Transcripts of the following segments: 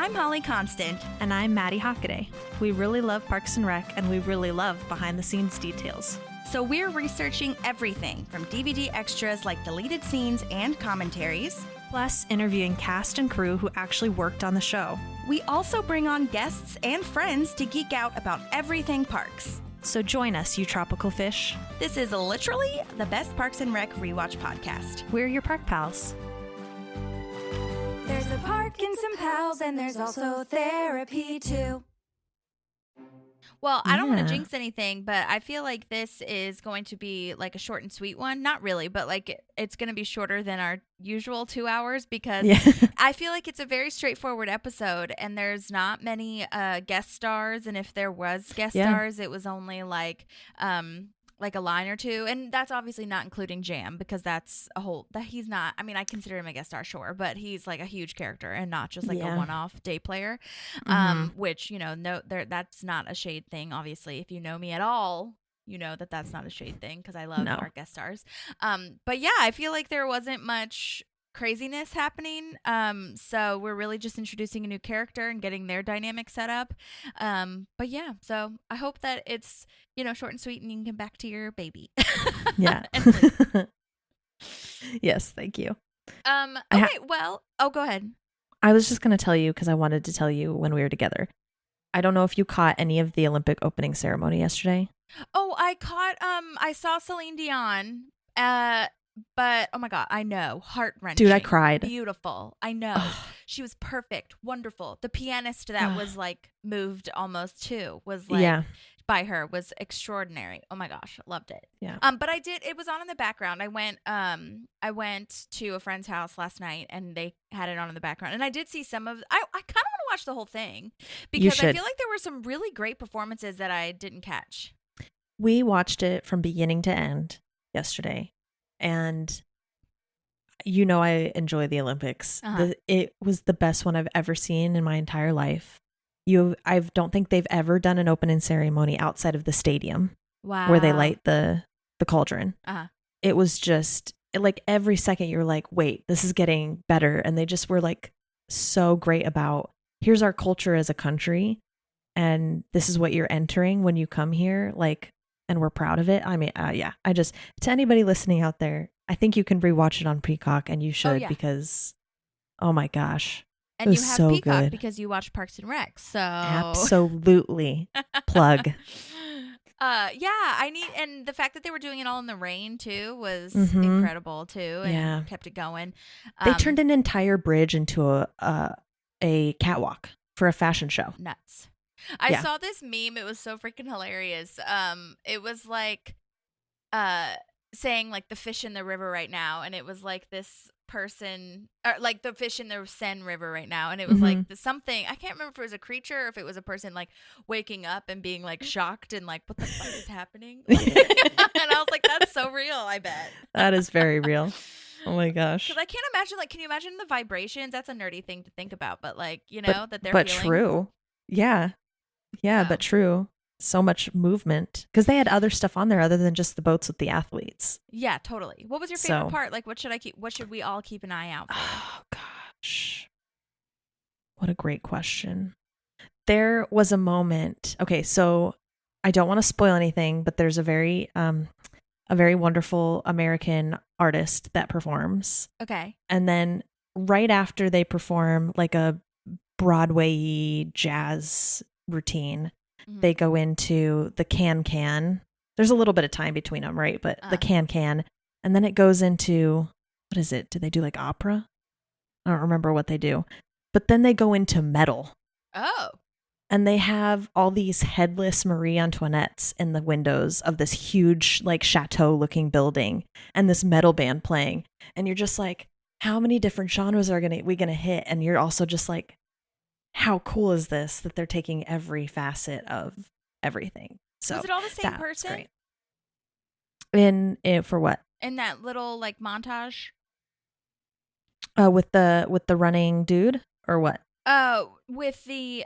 I'm Holly Constant. And I'm Maddie Hockaday. We really love Parks and Rec, and we really love behind-the-scenes details. So we're researching everything from DVD extras like deleted scenes and commentaries, plus interviewing cast and crew who actually worked on the show. We also bring on guests and friends to geek out about everything parks. So join us, you tropical fish. This is literally the best Parks and Rec rewatch podcast. We're your park pals. There's a park and some pals, and there's also therapy too. Well, I don't want to jinx anything, but I feel like this is going to be like a short and sweet one. Not really, but like it's going to be shorter than our usual 2 hours because I feel like it's a very straightforward episode and there's not many guest stars. And if there was guest stars, it was only like a line or two. And that's obviously not including Jamm because that's he's not, I mean, I consider him a guest star, sure, but he's like a huge character and not just like a one-off day player, which, that's not a shade thing. Obviously, if you know me at all, you know that that's not a shade thing because I love our guest stars. But yeah, I feel like there wasn't much craziness happening. So we're really just introducing a new character and getting their dynamic set up. But yeah, so I hope that it's, short and sweet and you can get back to your baby. Yeah. Yes, thank you. Okay, go ahead. I was just going to tell you because I wanted to tell you when we were together. I don't know if you caught any of the Olympic opening ceremony yesterday. Oh, I saw Celine Dion. But oh my God, I know, heart-wrenching. Dude, I cried. Beautiful. I know. She was perfect, wonderful. The pianist that was like moved almost too was like by her was extraordinary. Oh my gosh, loved it. Yeah. But it was on in the background. I went to a friend's house last night and they had it on in the background. And I did see some of I kind of want to watch the whole thing because I feel like there were some really great performances that I didn't catch. We watched it from beginning to end yesterday. And I enjoy the Olympics. It was the best one I've ever seen in my entire life. I don't think they've ever done an opening ceremony outside of the stadium. Wow. Where they light the cauldron. It was just like every second you're like, wait, this is getting better. And they just were like so great about here's our culture as a country. And this is what you're entering when you come here. Like, and we're proud of it. I mean, to anybody listening out there, I think you can rewatch it on Peacock and you should because, oh my gosh. And you have so Peacock good. because you watch Parks and Rec. So absolutely. Plug. And the fact that they were doing it all in the rain too was incredible too. And kept it going. They turned an entire bridge into a catwalk for a fashion show. Nuts. I saw this meme. It was so freaking hilarious. It was like saying like the fish in the river right now. And it was like this person or like the fish in the Seine River right now. And it was like something, I can't remember if it was a creature or if it was a person like waking up and being like shocked and like, what the fuck is happening? And I was like, that's so real, I bet. That is very real. Oh my gosh. Because I can't imagine, like, can you imagine the vibrations? That's a nerdy thing to think about, but like, that they're but feeling. True. Yeah. Yeah, but true. So much movement because they had other stuff on there other than just the boats with the athletes. Yeah, totally. What was your favorite part? Like, what should we all keep an eye out for? Oh gosh, what a great question. There was a moment. Okay, so I don't want to spoil anything, but there's a very wonderful American artist that performs. Okay, and then right after they perform like a Broadway jazz routine, they go into the can. There's a little bit of time between them, right? But the can, and then it goes into, what is it? Do they do like opera? I don't remember what they do. But then they go into metal. Oh. And they have all these headless Marie Antoinettes in the windows of this huge like chateau looking building and this metal band playing. And you're just like, how many different genres are we gonna hit? And you're also just like, how cool is this that they're taking every facet of everything? So was it all the same person? Great. In for what? In that little like montage? With the running dude or what? With the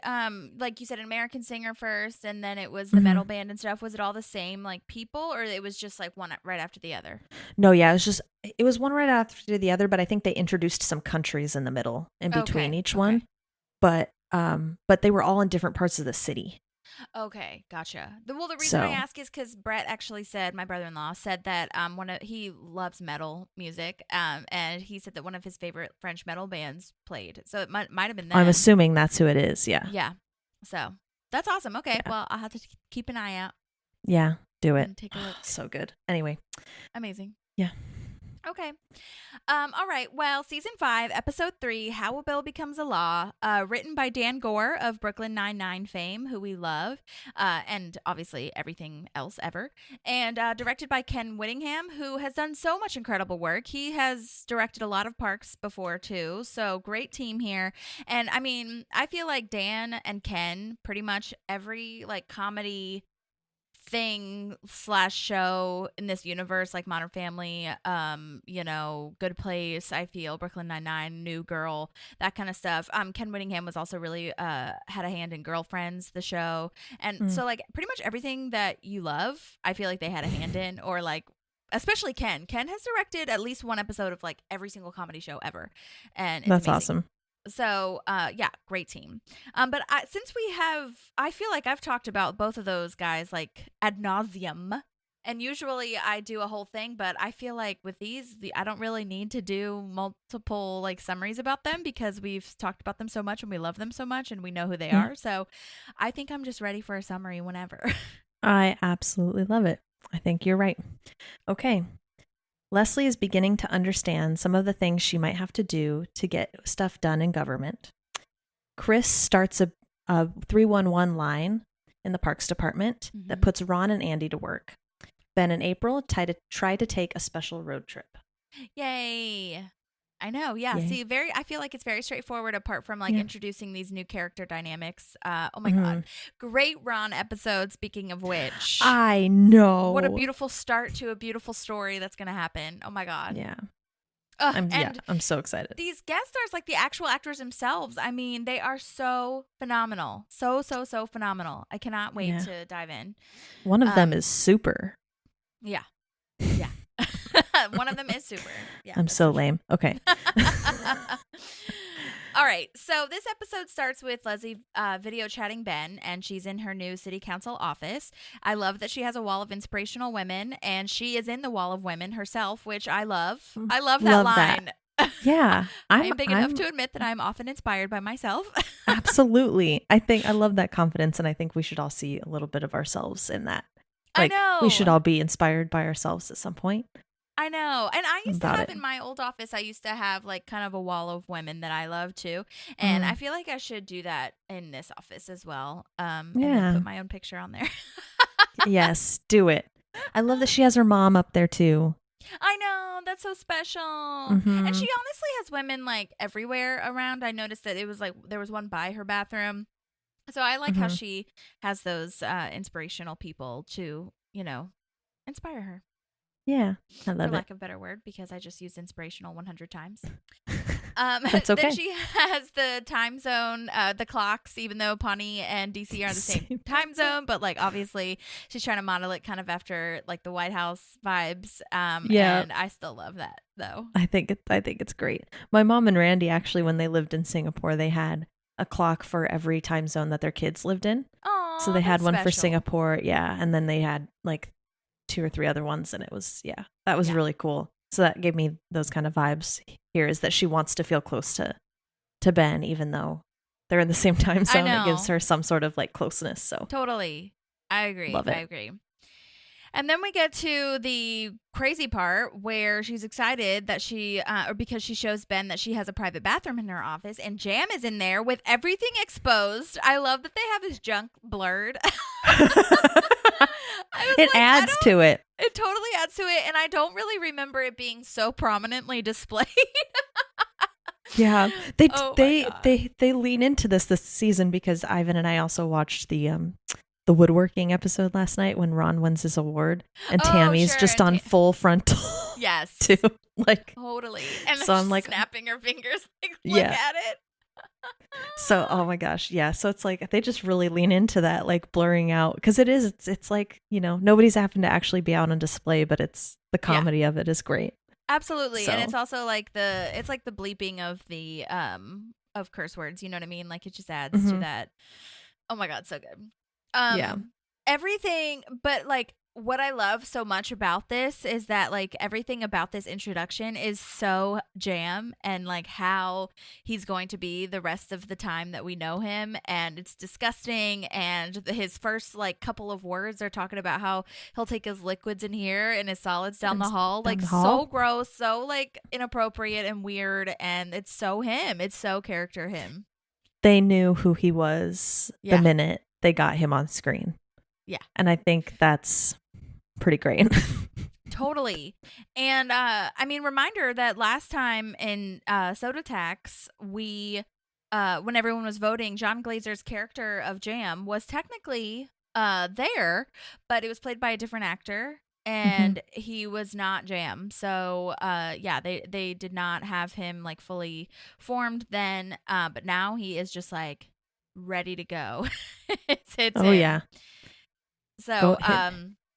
like you said, an American singer first, and then it was the metal band and stuff. Was it all the same like people, or it was just like one right after the other? No, yeah, it was one right after the other, but I think they introduced some countries in the middle in between each one. But but they were all in different parts of the city. Okay, gotcha. The reason I ask is because Brett actually said, my brother-in-law said that he loves metal music, and he said that one of his favorite French metal bands played. So it might have been them. I'm assuming that's who it is. Yeah. Yeah. So that's awesome. Okay, well, I'll have to keep an eye out. Yeah, do it. Take a look. So good. Anyway. Amazing. Yeah. Okay. All right. Well, season 5, episode 3, How a Bill Becomes a Law, written by Dan Gore of Brooklyn Nine-Nine fame, who we love, and obviously everything else ever, and directed by Ken Whittingham, who has done so much incredible work. He has directed a lot of Parks before, too, so great team here. And, I mean, I feel like Dan and Ken, pretty much every, like, comedy thing / show in this universe, like Modern Family, Good Place, I feel, Brooklyn Nine-Nine, New Girl, that kind of stuff. Ken Whittingham was also really had a hand in Girlfriends, the show, and so like pretty much everything that you love, I feel like they had a hand in, or like especially Ken. Ken has directed at least one episode of like every single comedy show ever, and it's that's amazing. Awesome. So, yeah, great team. But since I feel like I've talked about both of those guys like ad nauseum, and usually I do a whole thing, but I feel like with these, I don't really need to do multiple like summaries about them because we've talked about them so much and we love them so much and we know who they are. So I think I'm just ready for a summary whenever. I absolutely love it. I think you're right. Okay. Leslie is beginning to understand some of the things she might have to do to get stuff done in government. Chris starts a 311 line in the Parks Department that puts Ron and Andy to work. Ben and April try to take a special road trip. Yay. I know. Yeah. Yay. See, I feel like it's very straightforward apart from like introducing these new character dynamics. Oh my God. Great Ron episode, speaking of which. I know. What a beautiful start to a beautiful story that's going to happen. Oh my God. Yeah. I'm so excited. These guest stars, like the actual actors themselves, I mean, they are so phenomenal. So phenomenal. I cannot wait to dive in. One of them is super. Yeah. Yeah. One of them is super. Yeah, I'm so lame. Okay. All right. So this episode starts with Leslie video chatting Ben, and she's in her new city council office. I love that she has a wall of inspirational women, and she is in the wall of women herself, which I love. I love that line. That. Yeah. I'm big enough to admit that I'm often inspired by myself. Absolutely. I love that confidence, and I think we should all see a little bit of ourselves in that. Like, I know. We should all be inspired by ourselves at some point. I know. And I used to have in my old office, I used to have like kind of a wall of women that I love too. And I feel like I should do that in this office as well. And then put my own picture on there. Yes, do it. I love that she has her mom up there too. I know. That's so special. And she honestly has women like everywhere around. I noticed that it was like there was one by her bathroom. So I like how she has those inspirational people to, inspire her. Yeah, I love it. For lack of a better word, because I just used inspirational 100 times. That's okay. Then she has the time zone, the clocks, even though Pawnee and DC are the same time zone. But like, obviously, she's trying to model it kind of after like the White House vibes. And I still love that, though. I think it's great. My mom and Randy, actually, when they lived in Singapore, they had a clock for every time zone that their kids lived in. Oh, so they had one special. for Singapore. Yeah. And then they had like 2 or 3 other ones, and it was that was really cool. So that gave me those kind of vibes here, is that she wants to feel close to Ben even though they're in the same time zone. It gives her some sort of like closeness. So totally, I agree. Love it. I agree. And then we get to the crazy part where she's excited that because she shows Ben that she has a private bathroom in her office, and Jamm is in there with everything exposed. I love that they have his junk blurred. It adds to it. It totally adds to it, and I don't really remember it being so prominently displayed. Yeah, they lean into this season, because Ivan and I also watched the woodworking episode last night when Ron wins his award, and Tammy's just on full frontal. Yes, too, like totally. And so I'm like snapping her fingers, like look at it. So, oh my gosh, yeah. So it's like they just really lean into that, like blurring out, because it's like, nobody's having to actually be out on display, but it's the comedy of it is great. Absolutely. So. And it's also like the bleeping of the of curse words. You know what I mean? Like it just adds to that. Oh my God, so good. Yeah. Everything, but like what I love so much about this is that like everything about this introduction is so Jamm and like how he's going to be the rest of the time that we know him, and it's disgusting. And his first like couple of words are talking about how he'll take his liquids in here and his solids down the hall, like so gross, so like inappropriate and weird, and it's so him. It's so character him. They knew who he was the minute they got him on screen. Yeah. And I think that's pretty great. Totally. And I mean, reminder that last time in Soda Tax, we when everyone was voting, Jon Glaser's character of Jamm was technically there, but it was played by a different actor, and he was not Jamm. So yeah, they did not have him like fully formed then, but now he is just like ready to go. it's him. Yeah. So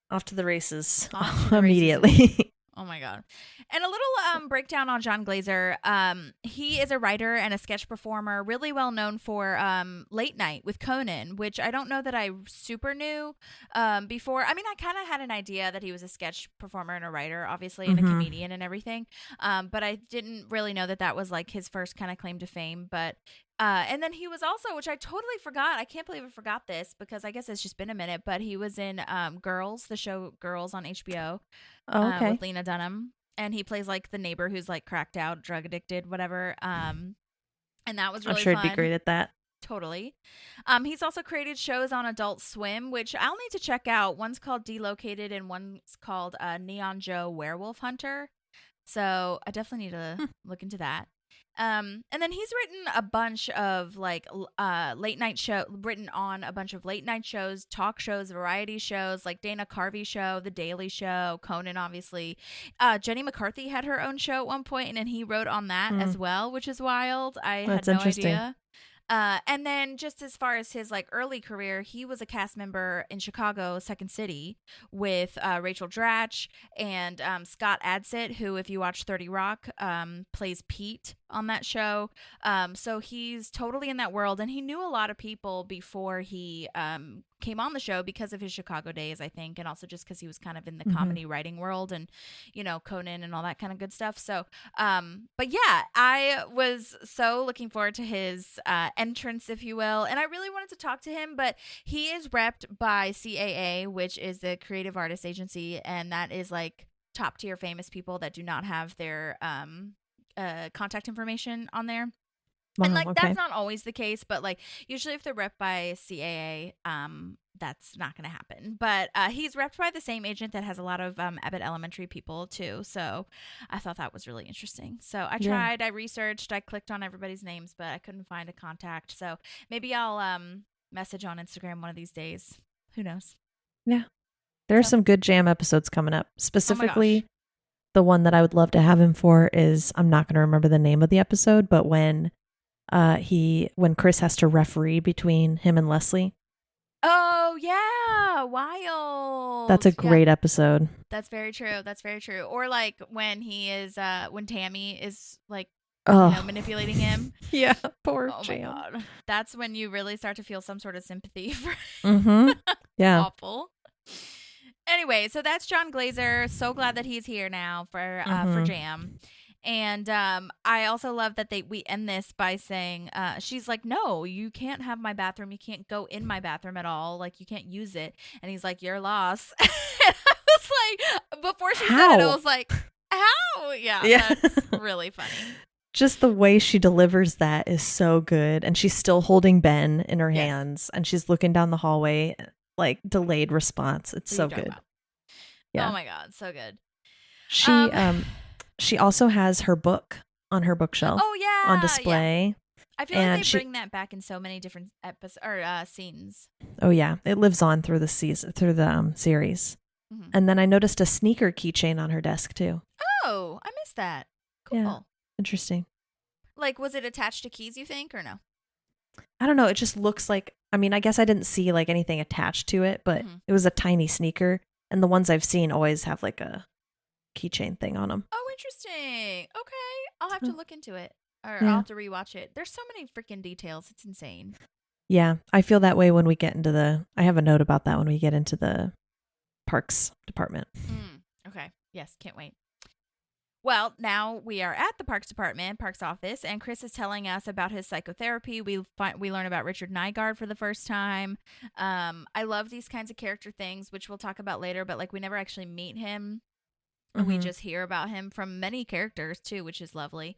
off to the races immediately. Oh my God. And a little breakdown on Jon Glaser. He is a writer and a sketch performer, really well known for Late Night with Conan, which I don't know that I super knew before. I mean, I kind of had an idea that he was a sketch performer and a writer, obviously, and a comedian and everything. But I didn't really know that that was like his first kind of claim to fame. But and then he was also, which I totally forgot. I can't believe I forgot this because I guess it's just been a minute, but he was in Girls, the show Girls on HBO. With Lena Dunham, and he plays like the neighbor who's like cracked out, drug addicted, whatever. And that was really I'm sure fun. He'd be great at that. Totally. He's also created shows on Adult Swim, which I'll need to check out. One's called Delocated and one's called Neon Joe Werewolf Hunter. So I definitely need to look into that. And then he's written a bunch of like late night written on a bunch of late night shows, talk shows, variety shows, like Dana Carvey show, The Daily Show, Conan, obviously. Jenny McCarthy had her own show at one point, and he wrote on that as well, which is wild. I had no idea. And then just as far as his like early career, he was a cast member in Chicago, Second City, with Rachel Dratch and Scott Adsit, who, if you watch 30 Rock, plays Pete on that show. So he's totally in that world, and he knew a lot of people before he came on the show because of his Chicago days, I think, and also just because he was kind of in the comedy writing world and, you know, Conan and all that kind of good stuff. So, but yeah, I was so looking forward to his entrance, if you will, and I really wanted to talk to him, but he is repped by CAA, which is the Creative Artists Agency, and that is like top tier famous people that do not have their contact information on there. And like that's not always the case, but like usually if they're repped by CAA, that's not going to happen. But he's repped by the same agent that has a lot of Abbott Elementary people too. So I thought that was really interesting. So I tried, I researched, I clicked on everybody's names, but I couldn't find a contact. So maybe I'll message on Instagram one of these days. Who knows? Yeah, there are some good Jamm episodes coming up. Specifically, the one that I would love to have him for is, I'm not going to remember the name of the episode, but when Chris has to referee between him and Leslie. Oh yeah, wild. That's a great episode. That's very true. That's very true. Or like when he is when Tammy is like manipulating him. Yeah, poor Jamm. Oh my God. That's when you really start to feel some sort of sympathy for Yeah. Awful. Anyway, so that's Jon Glaser. So glad that he's here now for Jamm. And I also love that we end this by saying, she's like, no, you can't have my bathroom. You can't go in my bathroom at all. Like, you can't use it. And he's like, your loss. And I was like, before she said it, I was like, how? Yeah, that's really funny. Just the way she delivers that is so good. And she's still holding Ben in her hands. And she's looking down the hallway, like delayed response. It's so good. Yeah. Oh, my God. So good. She also has her book on her bookshelf. Oh yeah, on display. Yeah. I feel like they bring that back in so many different episodes or scenes. Oh yeah, it lives on through the series. And then I noticed a sneaker keychain on her desk too. Oh, I missed that. Cool. Yeah, interesting. Like, was it attached to keys, you think, or no? I don't know. It just looks like. I mean, I guess I didn't see like anything attached to it, but it was a tiny sneaker, and the ones I've seen always have like a keychain thing on them. Oh, interesting. Okay, I'll have to look into it. Or I'll have to rewatch it. There's so many freaking details. It's insane. Yeah, I feel that way when we get into I have a note about that when we get into the parks department. Okay. Yes, can't wait. Well, now we are at the parks department, parks office, and Chris is telling us about his psychotherapy. We learn about Richard Nygaard for the first time. I love these kinds of character things, which we'll talk about later, but like we never actually meet him. We just hear about him from many characters too, which is lovely.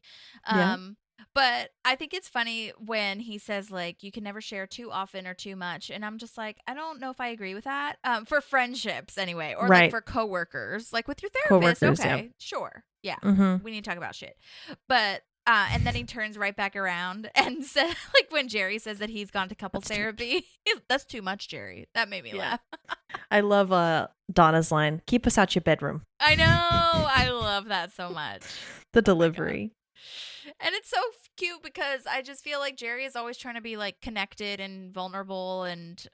But I think it's funny when he says like you can never share too often or too much, and I'm just like, I don't know if I agree with that. For friendships anyway, or like for coworkers, like with your therapist. Okay, sure, yeah, we need to talk about shit. But and then he turns right back around and said, like when Jerry says that he's gone to couples therapy, that's too much, Jerry. That made me laugh. I love Donna's line, keep us out your bedroom. I know. I love that so much. The delivery. And it's so cute because I just feel like Jerry is always trying to be like connected and vulnerable and,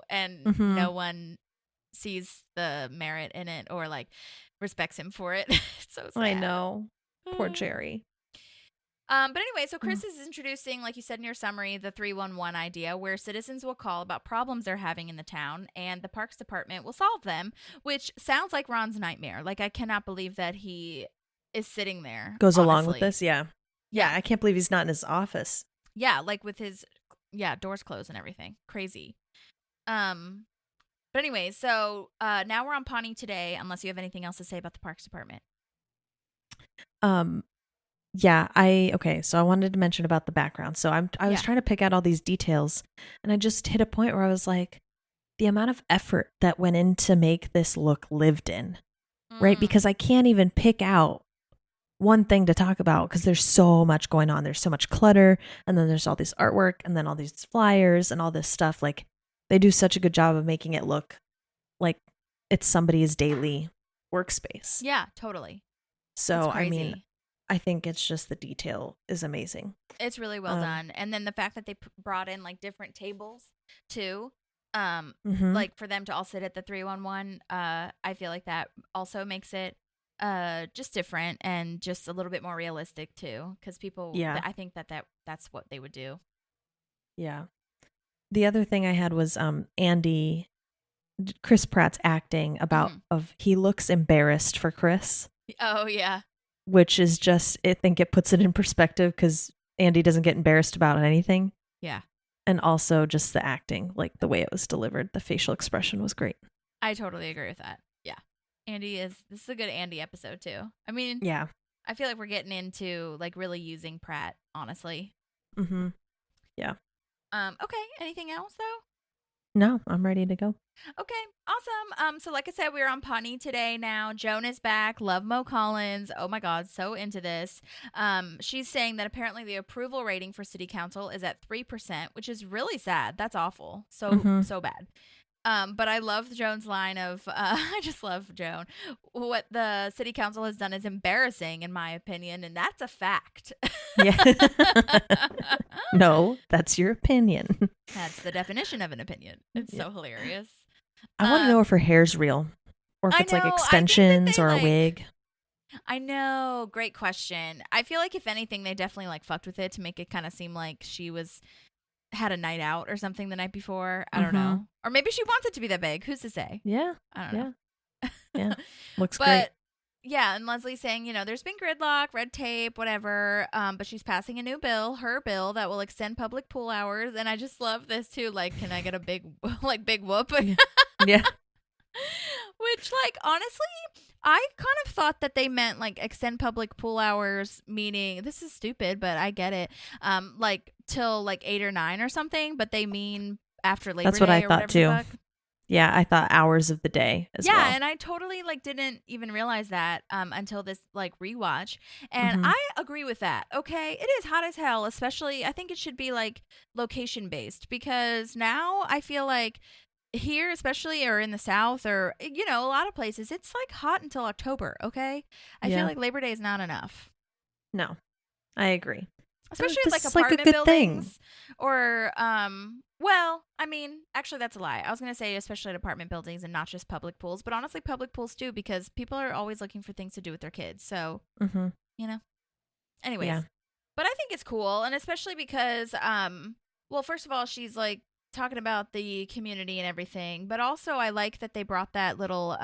and no one sees the merit in it or like respects him for it. It's so sad. I know. Poor Jerry. But anyway, so Chris is introducing, like you said in your summary, the 311 idea where citizens will call about problems they're having in the town and the parks department will solve them, which sounds like Ron's nightmare. Like, I cannot believe that he is sitting there. Goes along with this. Yeah. I can't believe he's not in his office. Yeah. Like with his, doors closed and everything. Crazy. But anyway, so now we're on Pawnee today, unless you have anything else to say about the parks department. Yeah, so I wanted to mention about the background. So I was trying to pick out all these details, and I just hit a point where I was like, the amount of effort that went in to make this look lived in, right? Because I can't even pick out one thing to talk about because there's so much going on. There's so much clutter, and then there's all this artwork, and then all these flyers and all this stuff. Like, they do such a good job of making it look like it's somebody's daily workspace. Yeah, totally. So, I mean, I think it's just the detail is amazing. It's really well done. And then the fact that they brought in like different tables too, like for them to all sit at the 311, I feel like that also makes it just different and just a little bit more realistic too. Because people, I think that's what they would do. Yeah. The other thing I had was Chris Pratt's acting about he looks embarrassed for Chris. Oh, yeah. Which is just, I think it puts it in perspective because Andy doesn't get embarrassed about anything. Yeah. And also just the acting, like the way it was delivered, the facial expression was great. I totally agree with that. Yeah. This is a good Andy episode too. I mean, yeah. I feel like we're getting into like really using Pratt, honestly. Yeah. Okay. Anything else though? No, I'm ready to go. Okay, awesome. So like I said, we're on Pawnee today now. Joan is back. Love Mo Collins. Oh my God, so into this. She's saying that apparently the approval rating for city council is at 3%, which is really sad. That's awful. So bad. But I love Joan's line of, I just love Joan. What the city council has done is embarrassing, in my opinion, and that's a fact. Yeah. No, that's your opinion. That's the definition of an opinion. It's so hilarious. I want to know if her hair's real or if it's like extensions or a wig. I know. Great question. I feel like if anything, they definitely like fucked with it to make it kind of seem like she had a night out or something the night before. I don't know. Or maybe she wants it to be that big. Who's to say? Yeah. I don't know. Yeah. Looks great. Yeah, and Leslie's saying, there's been gridlock, red tape, whatever, but she's passing a new bill, her bill, that will extend public pool hours, and I just love this, too. Like, can I get a big whoop? Yeah. Which, like, honestly, I kind of thought that they meant, like, extend public pool hours, meaning, this is stupid, but I get it, like, till, like, 8 or 9 or something, but they mean after Labor Day. That's what I thought, too. Yeah, I thought hours of the day as well. Yeah, and I totally like didn't even realize that until this like rewatch. And I agree with that. Okay, it is hot as hell, especially I think it should be like location based because now I feel like here, especially or in the South or a lot of places, it's like hot until October, okay? I feel like Labor Day is not enough. No. I agree. Especially like apartment buildings or well, I mean, actually that's a lie. I was going to say especially at apartment buildings and not just public pools, but honestly public pools too because people are always looking for things to do with their kids. So, Anyways. But I think it's cool, and especially because, well, first of all, she's like talking about the community and everything, but also I like that they brought that little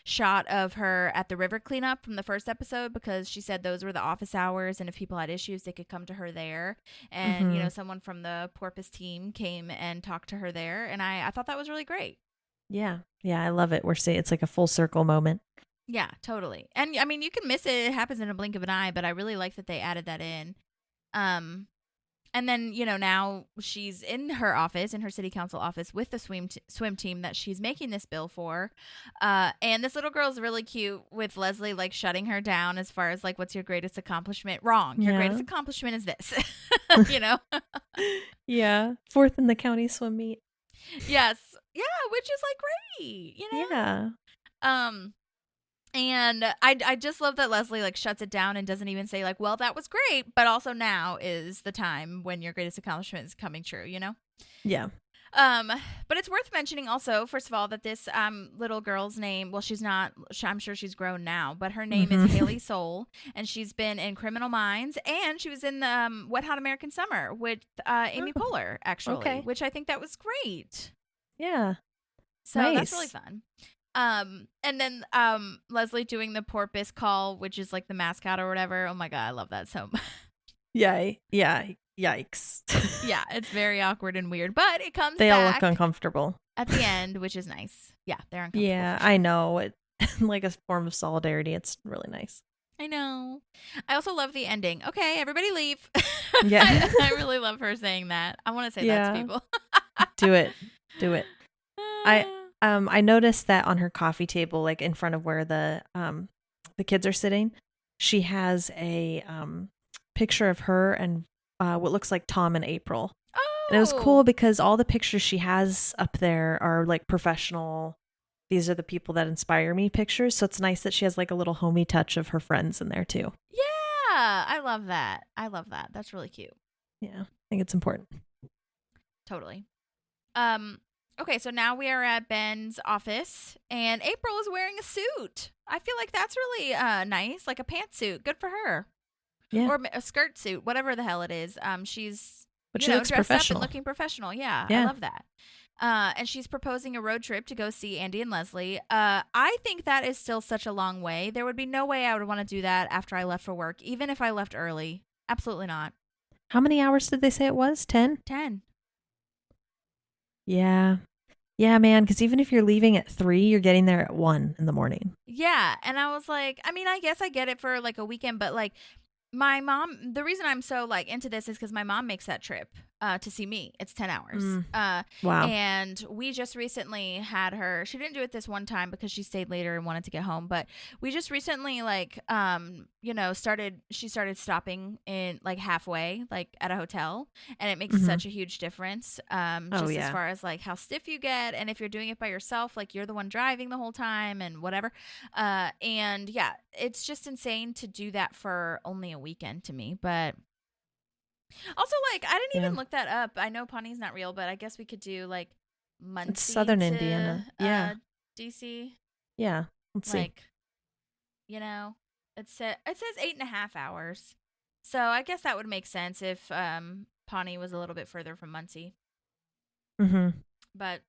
shot of her at the river cleanup from the first episode, because she said those were the office hours, and if people had issues, they could come to her there. And, you know, someone from the Porpoise team came and talked to her there, and I thought that was really great. Yeah. Yeah, I love it. It's like a full circle moment. Yeah, totally. And I mean, you can miss it. It happens in a blink of an eye, but I really like that they added that in. And then, you know, now she's in her office, in her city council office, with the swim team that she's making this bill for. And this little girl's really cute, with Leslie like shutting her down as far as like, what's your greatest accomplishment? Wrong. Your greatest accomplishment is this, you know? Yeah. 4th in the county swim meet. Yes. Yeah. Which is like great, you know? Yeah. And I just love that Leslie like shuts it down and doesn't even say like, well, that was great, but also now is the time when your greatest accomplishment is coming true, you know? Yeah. But it's worth mentioning also, first of all, that this little girl's name, well, she's not, I'm sure she's grown now, but her name is Haley Soul, and she's been in Criminal Minds, and she was in the Wet Hot American Summer with Amy Poehler, actually, which I think that was great. Yeah. So that's really fun. And then Leslie doing the porpoise call, which is like the mascot or whatever. Oh my god, I love that so much. Yeah. Yikes. Yeah, it's very awkward and weird, but it comes they back all look uncomfortable at the end, which is nice. Yeah, they're uncomfortable. Yeah, I know. It like a form of solidarity. It's really nice. I know. I also love the ending. Okay, everybody leave. Yeah. I really love her saying that. I want to say that to people. Do it. I noticed that on her coffee table, like in front of where the kids are sitting, she has a picture of her and what looks like Tom and April. Oh. And it was cool because all the pictures she has up there are like professional. These are the people that inspire me pictures. So it's nice that she has like a little homey touch of her friends in there too. Yeah, I love that. That's really cute. Yeah, I think it's important. Totally. Okay, so now we are at Ben's office, and April is wearing a suit. I feel like that's really nice, like a pantsuit. Good for her. Yeah. Or a skirt suit, whatever the hell it is. She's she looks dressed professional. up and looking professional. Yeah, I love that. And she's proposing a road trip to go see Andy and Leslie. I think that is still such a long way. There would be no way I would want to do that after I left for work, even if I left early. Absolutely not. How many hours did they say it was? 10? 10. Yeah. Yeah, man, because even if you're leaving at 3, you're getting there at 1 in the morning. Yeah, and I was like, I mean, I guess I get it for like a weekend, but like my mom, the reason I'm so like into this is because my mom makes that trip to see me. It's 10 hours. Wow. And we just recently had her, she didn't do it this one time because she stayed later and wanted to get home, but we just recently like, she started stopping in like halfway, like at a hotel, and it makes such a huge difference. As far as like how stiff you get. And if you're doing it by yourself, like you're the one driving the whole time and whatever. And yeah, it's just insane to do that for only a weekend to me, but also, like, I didn't even look that up. I know Pawnee's not real, but I guess we could do, like, Muncie it's southern to, Indiana. Yeah. D.C. Yeah. Let's see. You know, it says 8.5 hours. So I guess that would make sense if Pawnee was a little bit further from Muncie. But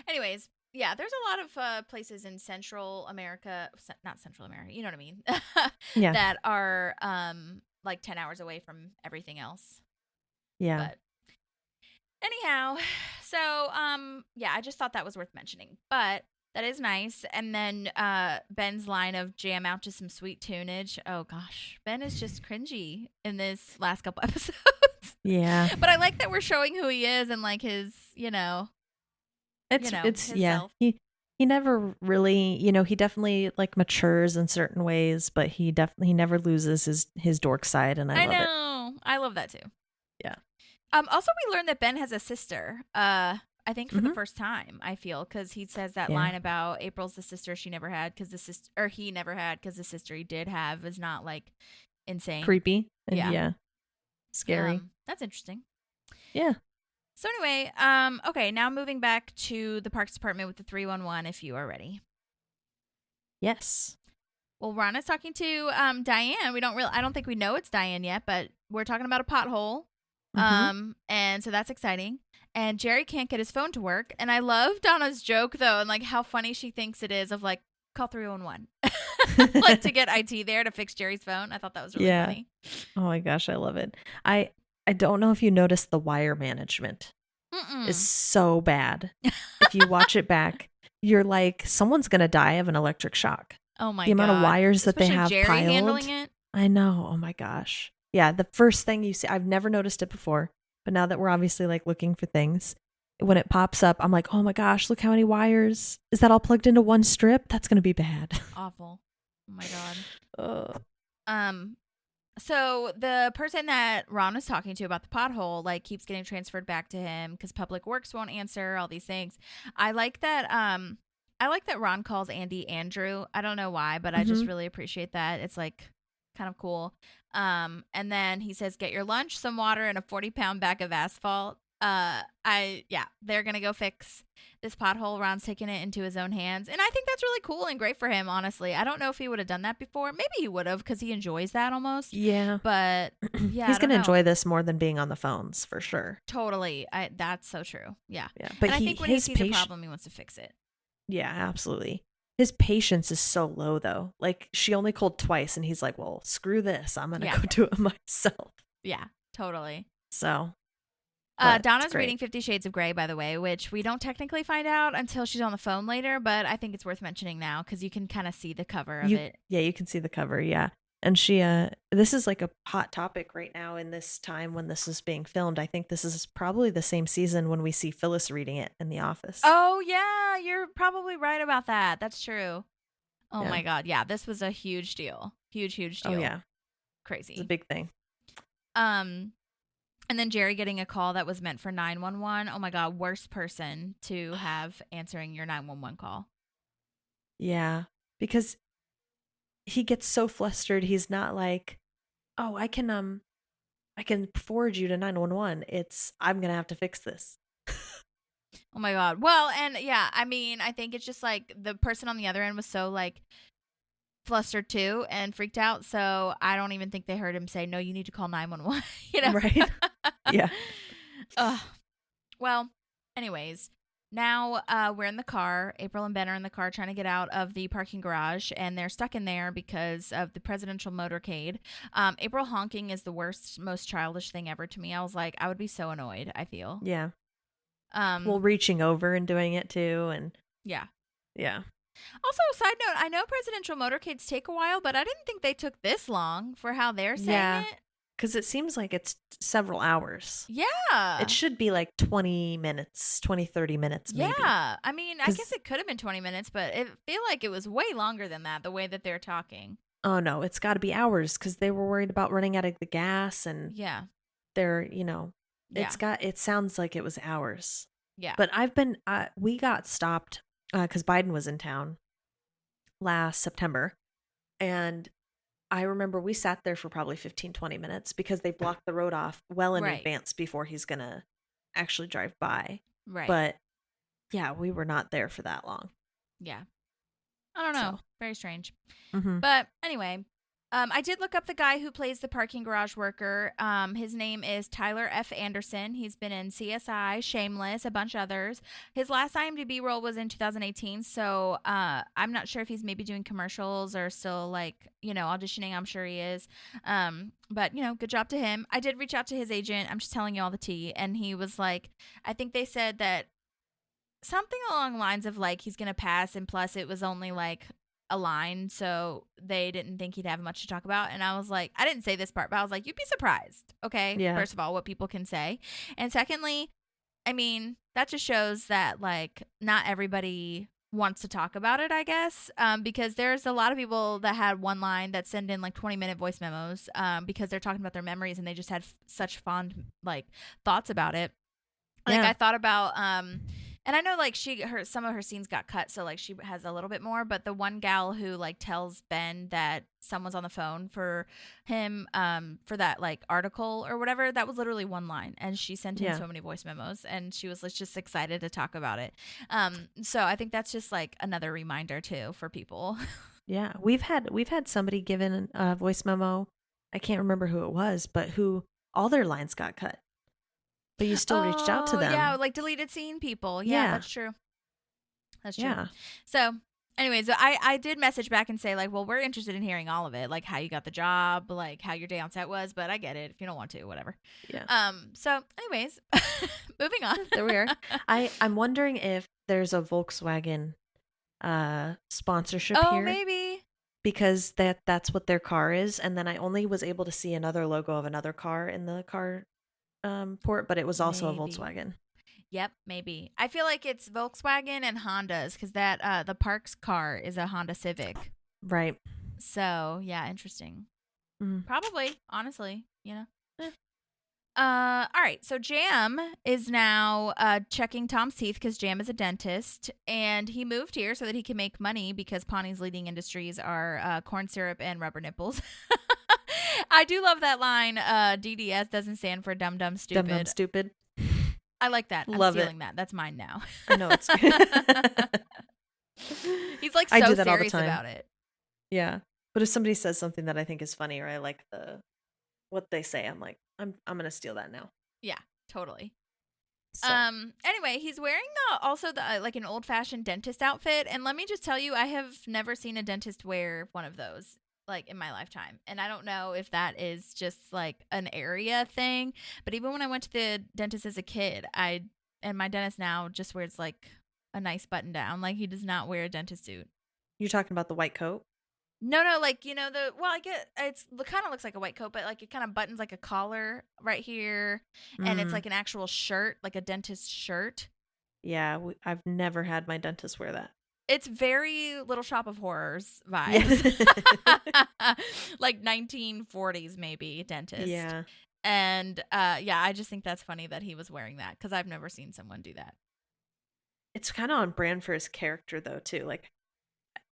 anyways, yeah, there's a lot of places in Central America, not Central America, you know what I mean? That are like 10 hours away from everything else. Yeah. But anyhow, so I just thought that was worth mentioning. But that is nice. And then Ben's line of jam out to some sweet tunage. Oh gosh, Ben is just cringy in this last couple episodes. Yeah. But I like that we're showing who he is and like his, it's self. He never really, he definitely like matures in certain ways, but he never loses his dork side, and I love it. I love that too. Yeah. Also, we learned that Ben has a sister. I think for the first time, I feel, because he says that line about April's the sister she never had because he never had because the sister he did have is not like insane, creepy, yeah, scary. That's interesting. Yeah. So anyway, okay, now moving back to the Parks Department with the 311, if you are ready. Yes. Well, Rana's talking to Diane. I don't think we know it's Diane yet, but we're talking about a pothole. And so that's exciting. And Jerry can't get his phone to work. And I love Donna's joke though, and like how funny she thinks it is of like, call 311. Like to get IT there to fix Jerry's phone. I thought that was really funny. Oh my gosh, I love it. I don't know if you noticed the wire management is so bad. If you watch it back, you're like, someone's gonna die of an electric shock. Oh my god. The amount of wires that Especially they have Jerry piled. handling it. I know. Oh my gosh. Yeah, the first thing you see, I've never noticed it before, but now that we're obviously like looking for things, when it pops up, I'm like, oh my gosh, look how many wires. Is that all plugged into one strip? That's going to be bad. Awful. Oh my god. So the person that Ron was talking to about the pothole, like, keeps getting transferred back to him because Public Works won't answer, all these things. I like that Ron calls Andy Andrew. I don't know why, but I just really appreciate that. It's like kind of cool. And then he says, get your lunch, some water, and a 40-pound bag of asphalt. They're gonna go fix this pothole. Ron's taking it into his own hands, and I think that's really cool and great for him. Honestly, I don't know if he would have done that before. Maybe he would have because he enjoys that almost. Yeah, but yeah, he's gonna enjoy this more than being on the phones for sure. Totally, that's so true. Yeah. But and I think when he sees a problem, he wants to fix it. Yeah, absolutely. His patience is so low though. Like, she only called twice, and he's like, "Well, screw this. I'm gonna go do it myself." Yeah, totally. So. Donna's reading 50 Shades of Grey, by the way, which we don't technically find out until she's on the phone later, but I think it's worth mentioning now because you can kind of see the cover of it. Yeah, you can see the cover, yeah. And she, this is like a hot topic right now in this time when this is being filmed. I think this is probably the same season when we see Phyllis reading it in The Office. Oh, yeah, you're probably right about that. That's true. Oh, my God. Yeah, this was a huge deal. Huge deal. Oh, yeah. Crazy. It's a big thing. And then Jerry getting a call that was meant for 911. Oh my God, worst person to have answering your 911 call. Yeah, because he gets so flustered. He's not like, oh, I can forward you to 911. It's, I'm going to have to fix this. Oh my God. Well, and yeah, I mean, I think it's just like the person on the other end was so like flustered too and freaked out, so I don't even think they heard him say, no, you need to call 911. You know, right? Yeah. Well, anyways, now we're in the car. April and Ben are in the car trying to get out of the parking garage, and they're stuck in there because of the presidential motorcade. April honking is the worst, most childish thing ever to me. I was like, I would be so annoyed, I feel. Yeah. Well, reaching over and doing it too, and yeah. Also, side note, I know presidential motorcades take a while, but I didn't think they took this long for how they're saying it. Because it seems like it's several hours. Yeah. It should be like 20 minutes, 20, 30 minutes maybe. Yeah. I mean, I guess it could have been 20 minutes, but I feel like it was way longer than that, the way that they're talking. Oh, no, it's got to be hours because they were worried about running out of the gas, and they're, it sounds like it was hours. Yeah. But we got stopped because Biden was in town last September, and I remember we sat there for probably 15, 20 minutes because they blocked the road off well in advance before he's going to actually drive by. Right. But yeah, we were not there for that long. Yeah. I don't know. So. Very strange. Mm-hmm. But anyway, I did look up the guy who plays the parking garage worker. His name is Tyler F. Anderson. He's been in CSI, Shameless, a bunch of others. His last IMDb role was in 2018, so I'm not sure if he's maybe doing commercials or still, like, auditioning. I'm sure he is. But, good job to him. I did reach out to his agent. I'm just telling you all the tea. And he was like, I think they said that something along the lines of, like, he's going to pass, and plus it was only, like, a line, so they didn't think he'd have much to talk about. And I was like, I didn't say this part, but I was like, you'd be surprised. Okay. Yeah. First of all, what people can say. And secondly, I mean, that just shows that, like, not everybody wants to talk about it, I guess. Because there's a lot of people that had one line that send in like 20-minute voice memos because they're talking about their memories and they just had such fond, like, thoughts about it. Like, I thought about, and I know, like, some of her scenes got cut, so, like, she has a little bit more. But the one gal who, like, tells Ben that someone's on the phone for him for that, like, article or whatever, that was literally one line. And she sent in so many voice memos, and she was just excited to talk about it. So I think that's just, like, another reminder, too, for people. Yeah. We've had somebody given a voice memo I can't remember who it was, but who all their lines got cut. But you still reached out to them. Yeah, like deleted scene people. Yeah, that's true. That's true. Yeah. So, anyways, I did message back and say, like, well, we're interested in hearing all of it, like how you got the job, like how your day on set was, but I get it if you don't want to, whatever. Yeah. So, anyways, moving on. There we are. I'm wondering if there's a Volkswagen sponsorship here. Oh, maybe. Because that's what their car is, and then I only was able to see another logo of another car in the car port, but it was also a Volkswagen. Yep, maybe. I feel like it's Volkswagen and Hondas because that the Parks car is a Honda Civic. Right. So yeah, interesting. Probably, honestly, you know. All right. So Jamm is now checking Tom's teeth because Jamm is a dentist, and he moved here so that he can make money because Pawnee's leading industries are corn syrup and rubber nipples. I do love that line. DDS doesn't stand for dumb, dumb, stupid. Dumb, dumb, stupid. I like that. Love I'm stealing that. That's mine now. I know it's good. He's like so I do that serious all the time. about it. Yeah. But if somebody says something that I think is funny or I like what they say, I'm like, I'm gonna steal that now. Yeah, totally. So. Anyway, he's wearing also like an old fashioned dentist outfit, and let me just tell you, I have never seen a dentist wear one of those like in my lifetime, and I don't know if that is just like an area thing, but even when I went to the dentist as a kid, and my dentist now just wears like a nice button down, like he does not wear a dentist suit. You're talking about the white coat? No, like, you know, I get it kind of looks like a white coat, but like it kind of buttons like a collar right here, and it's like an actual shirt, like a dentist shirt. Yeah, I've never had my dentist wear that. It's very Little Shop of Horrors vibes. Like 1940s maybe dentist. Yeah. And I just think that's funny that he was wearing that because I've never seen someone do that. It's kind of on brand for his character though, too. Like,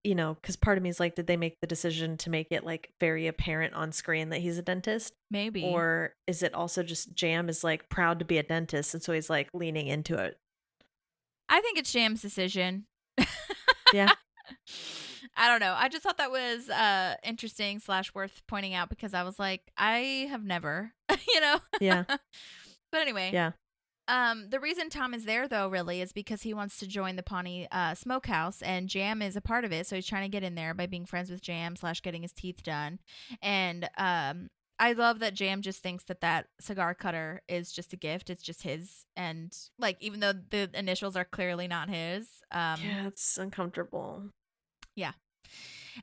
you know, because part of me is like, did they make the decision to make it like very apparent on screen that he's a dentist? Maybe. Or is it also just Jamm is like proud to be a dentist and so he's like leaning into it? I think it's Jamm's decision. Yeah. I don't know. I just thought that was interesting / worth pointing out because I was like, I have never, you know? Yeah. But anyway. Yeah. The reason Tom is there, though, really, is because he wants to join the Pawnee Smokehouse, and Jamm is a part of it. So he's trying to get in there by being friends with Jamm / getting his teeth done. And I love that Jamm just thinks that cigar cutter is just a gift. It's just his. And, like, even though the initials are clearly not his. Yeah, it's uncomfortable. Yeah.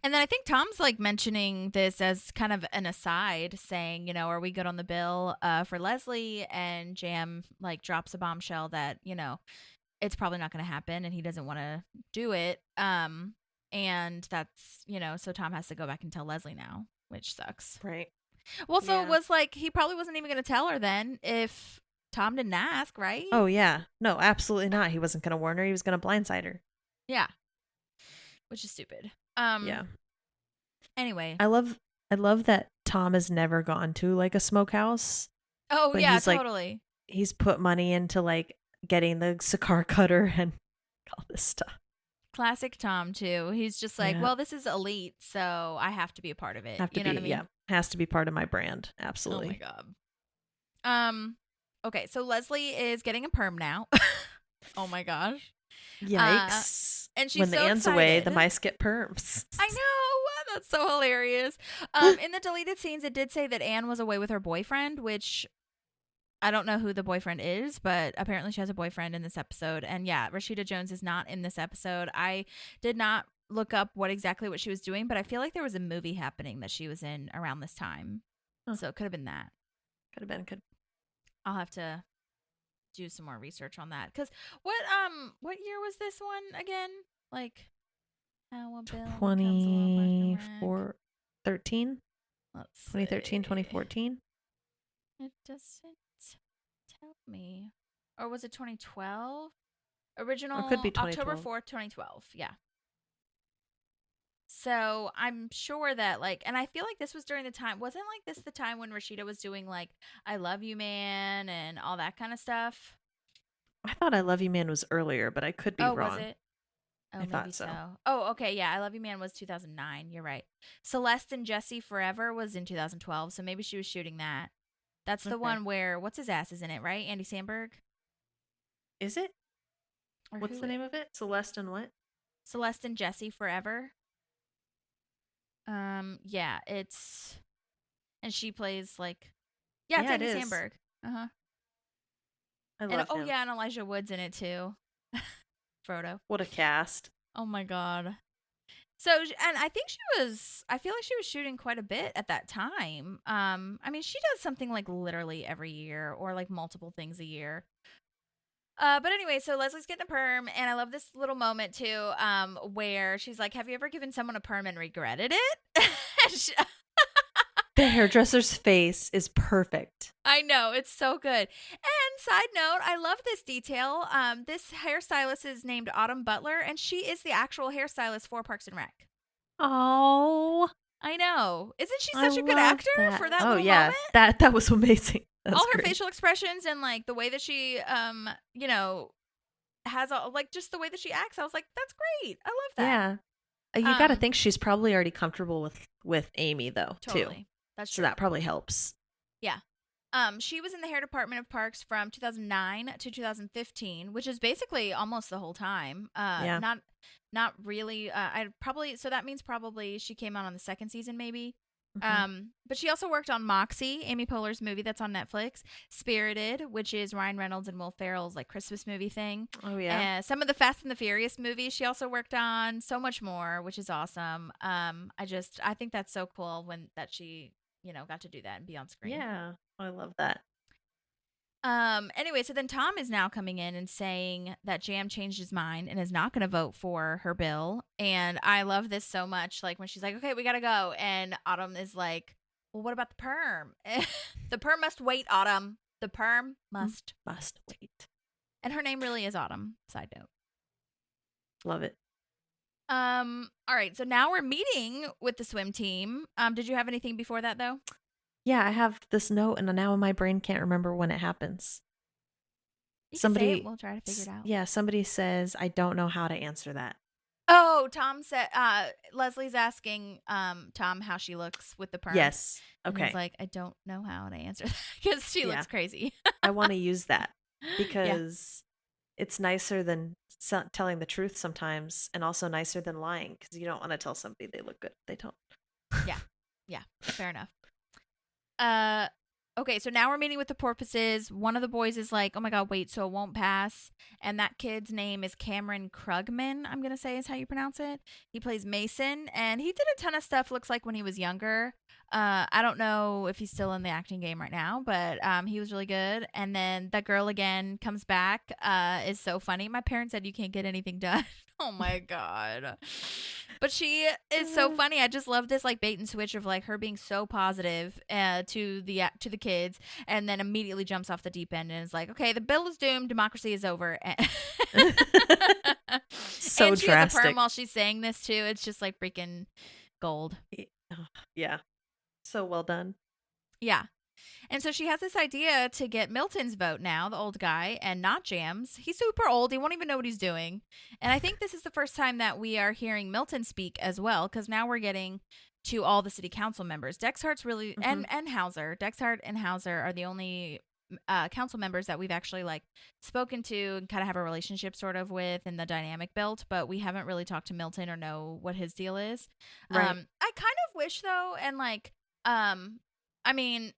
And then I think Tom's like mentioning this as kind of an aside, saying, you know, are we good on the bill for Leslie? And Jamm like drops a bombshell that, you know, it's probably not going to happen and he doesn't want to do it. And that's, you know, so Tom has to go back and tell Leslie now, which sucks. Right. Well, so it was like he probably wasn't even going to tell her then if Tom didn't ask, right? Oh, yeah. No, absolutely not. He wasn't going to warn her. He was going to blindside her. Yeah. Which is stupid. Yeah. Anyway. I love that Tom has never gone to like a smokehouse. Oh, yeah, totally. Like, he's put money into like getting the cigar cutter and all this stuff. Classic Tom too. He's just like, well, this is elite, so I have to be a part of it. Know what I mean? Yeah. Has to be part of my brand. Absolutely. Oh my god. Okay, so Leslie is getting a perm now. Oh my gosh. Yikes. And she's when the so Anne's excited. Away, the mice get perms. I know. That's so hilarious. In the deleted scenes, it did say that Anne was away with her boyfriend, which I don't know who the boyfriend is, but apparently she has a boyfriend in this episode. And yeah, Rashida Jones is not in this episode. I did not look up what she was doing, but I feel like there was a movie happening that she was in around this time. So it could have been that. Could have been. I'll have to do some more research on that. Because what year was this one again? Like how a bill 13? Let's 2013, 2014? It doesn't tell me. Or was it 2012? Original Or could be October 4th, 2012. Yeah. So I'm sure that like, and I feel like this was during the time, wasn't like this the time when Rashida was doing like I Love You Man and all that kind of stuff? I thought I Love You Man was earlier, but I could be wrong. Was it? Oh, I maybe thought so. Oh, okay. Yeah. I Love You Man was 2009. You're right. Celeste and Jesse Forever was in 2012. So maybe she was shooting that. That's the one where, what's his ass is in it, right? Andy Samberg? Is it? Or What's the name of it? Celeste and what? Celeste and Jesse Forever. Yeah, it's, and she plays like, yeah, it's Andy Samberg. Uh-huh. I love him. Oh yeah, and Elijah Wood's in it too. Frodo. What a cast. Oh my god. So, and I feel like she was shooting quite a bit at that time. I mean, she does something like literally every year or like multiple things a year. But anyway, so Leslie's getting a perm, and I love this little moment too, where she's like, "Have you ever given someone a perm and regretted it?" The hairdresser's face is perfect. I know, it's so good. And side note, I love this detail. This hairstylist is named Autumn Butler, and she is the actual hairstylist for Parks and Rec. Oh, I know. Isn't she such a good actor for that little moment? That was amazing. That's all her great. facial expressions and like the way that she has all, like just the way that she acts. I was like, that's great. I love that. Yeah. You got to think she's probably already comfortable with Amy though, totally. too. That's so true. that probably helps. Yeah. She was in the hair department of Parks from 2009 to 2015, which is basically almost the whole time. Not really. So that means probably she came out on the second season, maybe. Mm-hmm. But she also worked on Moxie, Amy Poehler's movie that's on Netflix, Spirited, which is Ryan Reynolds and Will Ferrell's like Christmas movie thing. Oh yeah. Some of the Fast and the Furious movies she also worked on, so much more, which is awesome. I think that's so cool that she got to do that and be on screen. Yeah, I love that. Anyway, so then Tom is now coming in and saying that Jamm changed his mind and is not going to vote for her bill. And I love this so much. Like when she's like, okay, we got to go. And Autumn is like, well, what about the perm? The perm must wait, Autumn. The perm must wait. And her name really is Autumn. Side note. Love it. All right. So now we're meeting with the swim team. Did you have anything before that though? Yeah, I have this note, and now my brain can't remember when it happens. Somebody, say it. We'll try to figure it out. Yeah, somebody says, I don't know how to answer that. Oh, Tom said, Leslie's asking Tom how she looks with the perm. Yes. Okay. And he's like, I don't know how to answer that because she looks crazy. I want to use that because it's nicer than telling the truth sometimes, and also nicer than lying because you don't want to tell somebody they look good if they don't. Yeah, fair enough. Okay, so now we're meeting with the Porpoises. One of the boys is like, oh my god, wait, so it won't pass. And that kid's name is Cameron Krugman, I'm gonna say is how you pronounce it. He plays Mason, and he did a ton of stuff, looks like, when he was younger. I don't know if he's still in the acting game right now, but he was really good. And then that girl again comes back, is so funny. My parents said you can't get anything done. Oh my god. But she is so funny. I just love this like bait and switch of like her being so positive to the kids, and then immediately jumps off the deep end and is like, okay, the bill is doomed, democracy is over. So and she drastic. has a perm while she's saying this too. It's just like freaking gold. Yeah. So well done. Yeah. And so she has this idea to get Milton's vote now, the old guy, and not Jamm's. He's super old. He won't even know what he's doing. And I think this is the first time that we are hearing Milton speak as well, because now we're getting to all the city council members. Dexhart's really, and Hauser. Dexhart and Hauser are the only council members that we've actually like spoken to and kind of have a relationship sort of with and the dynamic built, but we haven't really talked to Milton or know what his deal is. Right. I kind of wish though, and like, I mean,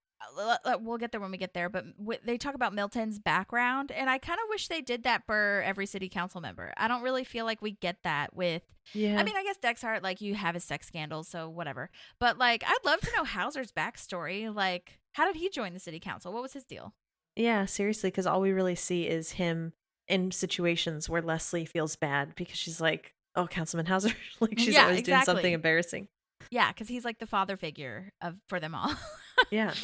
we'll get there when we get there, but they talk about Milton's background, and I kind of wish they did that for every city council member. I don't really feel like we get that with, I mean, I guess Dexhart, like, you have his sex scandals, so whatever. But, like, I'd love to know Hauser's backstory. Like, how did he join the city council? What was his deal? Yeah, seriously, because all we really see is him in situations where Leslie feels bad because she's like, oh, Councilman Hauser. Like, she's always doing something embarrassing. Yeah, because he's like the father figure for them all. Yeah.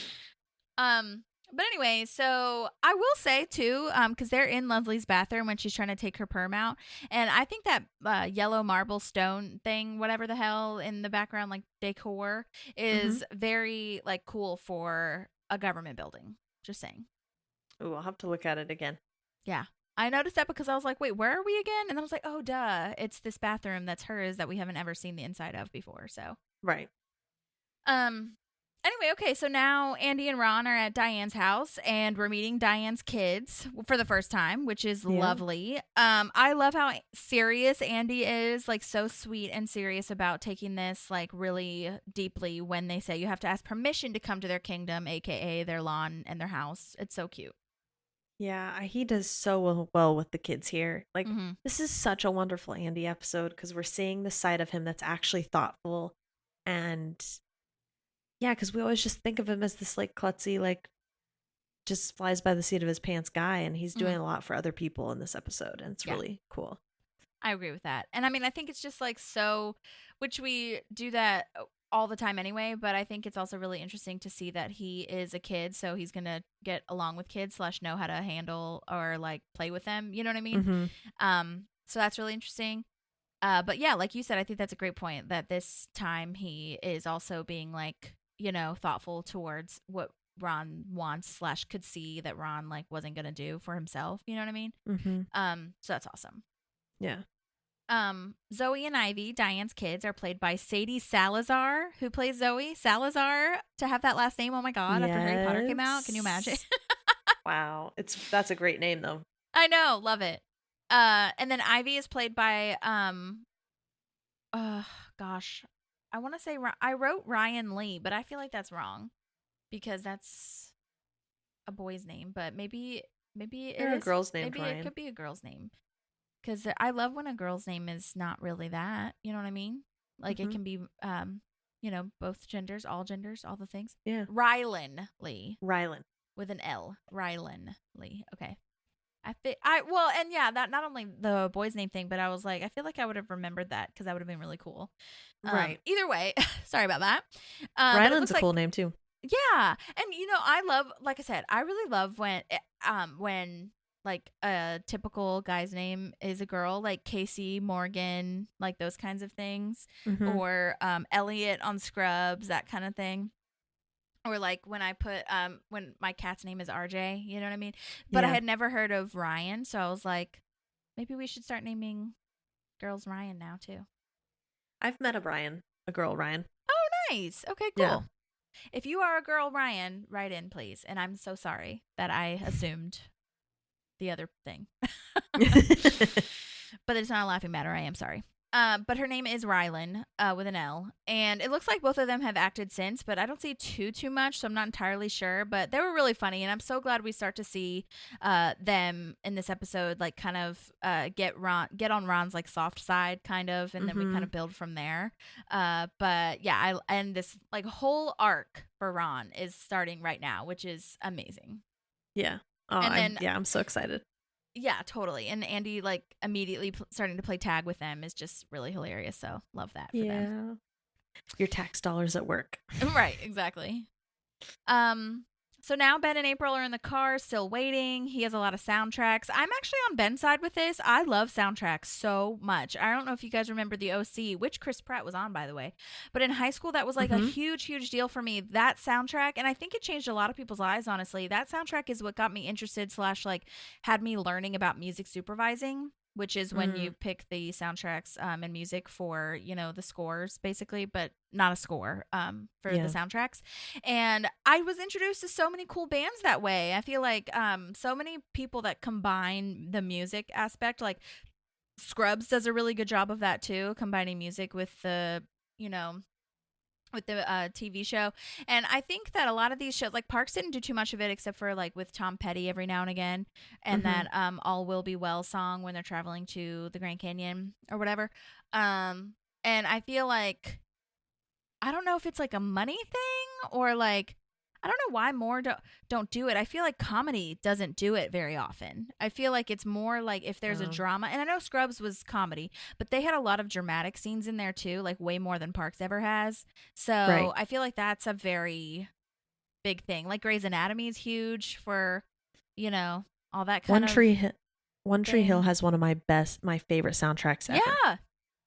But anyway, so I will say too, because they're in Leslie's bathroom when she's trying to take her perm out, and I think that yellow marble stone thing, whatever the hell in the background, like decor, is very like cool for a government building. Just saying. Ooh, I'll have to look at it again. Yeah. I noticed that because I was like, wait, where are we again? And then I was like, oh, duh. It's this bathroom that's hers that we haven't ever seen the inside of before. So. Right. Anyway, okay, so now Andy and Ron are at Diane's house, and we're meeting Diane's kids for the first time, which is lovely. I love how serious Andy is, like so sweet and serious about taking this like really deeply when they say you have to ask permission to come to their kingdom, aka their lawn and their house. It's so cute. Yeah, he does so well with the kids here. Like, this is such a wonderful Andy episode because we're seeing the side of him that's actually thoughtful and... Yeah, because we always just think of him as this like klutzy, like just flies by the seat of his pants guy, and he's doing a lot for other people in this episode, and it's really cool. I agree with that. And I mean, I think it's just like so, which we do that all the time anyway, but I think it's also really interesting to see that he is a kid, so he's going to get along with kids / know how to handle or like play with them. You know what I mean? So that's really interesting. But yeah, like you said, I think that's a great point that this time he is also being like, you know, thoughtful towards what Ron wants / could see that Ron like wasn't going to do for himself. You know what I mean? So that's awesome. Yeah. Zoe and Ivy, Diane's kids, are played by Sadie Salazar, who plays Zoe. Salazar, to have that last name, oh my God, after Harry Potter came out. Can you imagine? Wow. That's a great name though. I know. Love it. And then Ivy is played by, gosh, I want to say, I wrote Ryan Lee, but I feel like that's wrong because that's a boy's name, but maybe it is a girl's name. Maybe Ryan. It could be a girl's name because I love when a girl's name is not really that, you know what I mean? Like it can be, you know, both genders, all the things. Yeah. Rylan Lee. Rylan. With an L. Rylan Lee. Okay. That not only the boy's name thing, but I was like, I feel like I would have remembered that because that would have been really cool. Right. Either way, sorry about that. Rylan's a cool name too. Yeah, and you know, I love, like I said, I really love when like a typical guy's name is a girl, like Casey, Morgan, like those kinds of things, or Elliot on Scrubs, that kind of thing. Or like when I put when my cat's name is RJ, you know what I mean? But I had never heard of Ryan, so I was like, maybe we should start naming girls Ryan now too. I've met a girl Ryan. Oh, nice. Okay, cool. Yeah. If you are a girl Ryan, write in, please. And I'm so sorry that I assumed the other thing. But it's not a laughing matter. I am sorry. But her name is Rylan, with an L. And it looks like both of them have acted since, but I don't see too much, so I'm not entirely sure. But they were really funny, and I'm so glad we start to see them in this episode, like kind of get on Ron's like soft side, kind of, and then we kind of build from there. But yeah, and this like whole arc for Ron is starting right now, which is amazing. Yeah. Oh, I'm so excited. Yeah, totally. And Andy, like, immediately starting to play tag with them is just really hilarious. So, love that for them. Your tax dollars at work. Right, exactly. So now Ben and April are in the car, still waiting. He has a lot of soundtracks. I'm actually on Ben's side with this. I love soundtracks so much. I don't know if you guys remember the OC, which Chris Pratt was on, by the way. But in high school, that was like a huge deal for me. That soundtrack, and I think it changed a lot of people's lives, honestly. That soundtrack is what got me interested / like had me learning about music supervising, which is when you pick the soundtracks and music for, you know, the scores, basically, but not a score for the soundtracks. And I was introduced to so many cool bands that way. I feel like so many people that combine the music aspect, like Scrubs does a really good job of that too, combining music with the, you know, with the TV show. And I think that a lot of these shows, like Parks didn't do too much of it except for like with Tom Petty every now and again, and that All Will Be Well song when they're traveling to the Grand Canyon or whatever. And I feel like, I don't know if it's like a money thing or like, I don't know why more don't do it. I feel like comedy doesn't do it very often. I feel like it's more like if there's a drama, and I know Scrubs was comedy, but they had a lot of dramatic scenes in there too, like way more than Parks ever has. So I feel like that's a very big thing. Like Grey's Anatomy is huge for, you know, all that kind of One Tree Hill has one of my favorite soundtracks ever. Yeah.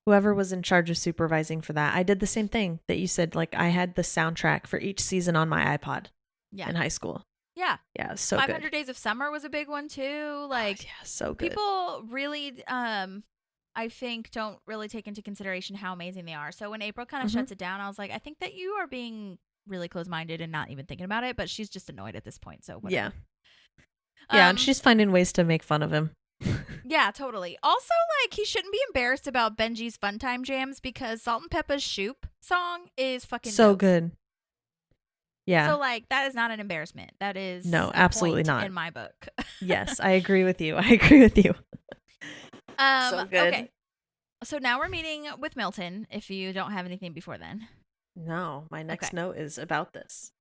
Whoever was in charge of supervising for that, I did the same thing that you said. Like I had the soundtrack for each season on my iPod in high school. Yeah. Yeah, so 500 good. Days of Summer was a big one too. Like, yeah, so good. People really, I think, don't really take into consideration how amazing they are. So when April kind of shuts it down, I was like, I think that you are being really close-minded and not even thinking about it, but she's just annoyed at this point, so whatever. Yeah, and she's finding ways to make fun of him. Yeah, totally. Also, like, he shouldn't be embarrassed about Benji's Funtime Jams because Salt and Peppa's Shoop song is fucking so dope. Good. Yeah. So, like, that is not an embarrassment. That is no, a absolutely point not in my book. Yes, I agree with you. So good. Okay. So now we're meeting with Milton, if you don't have anything before then. No, my next note is about this.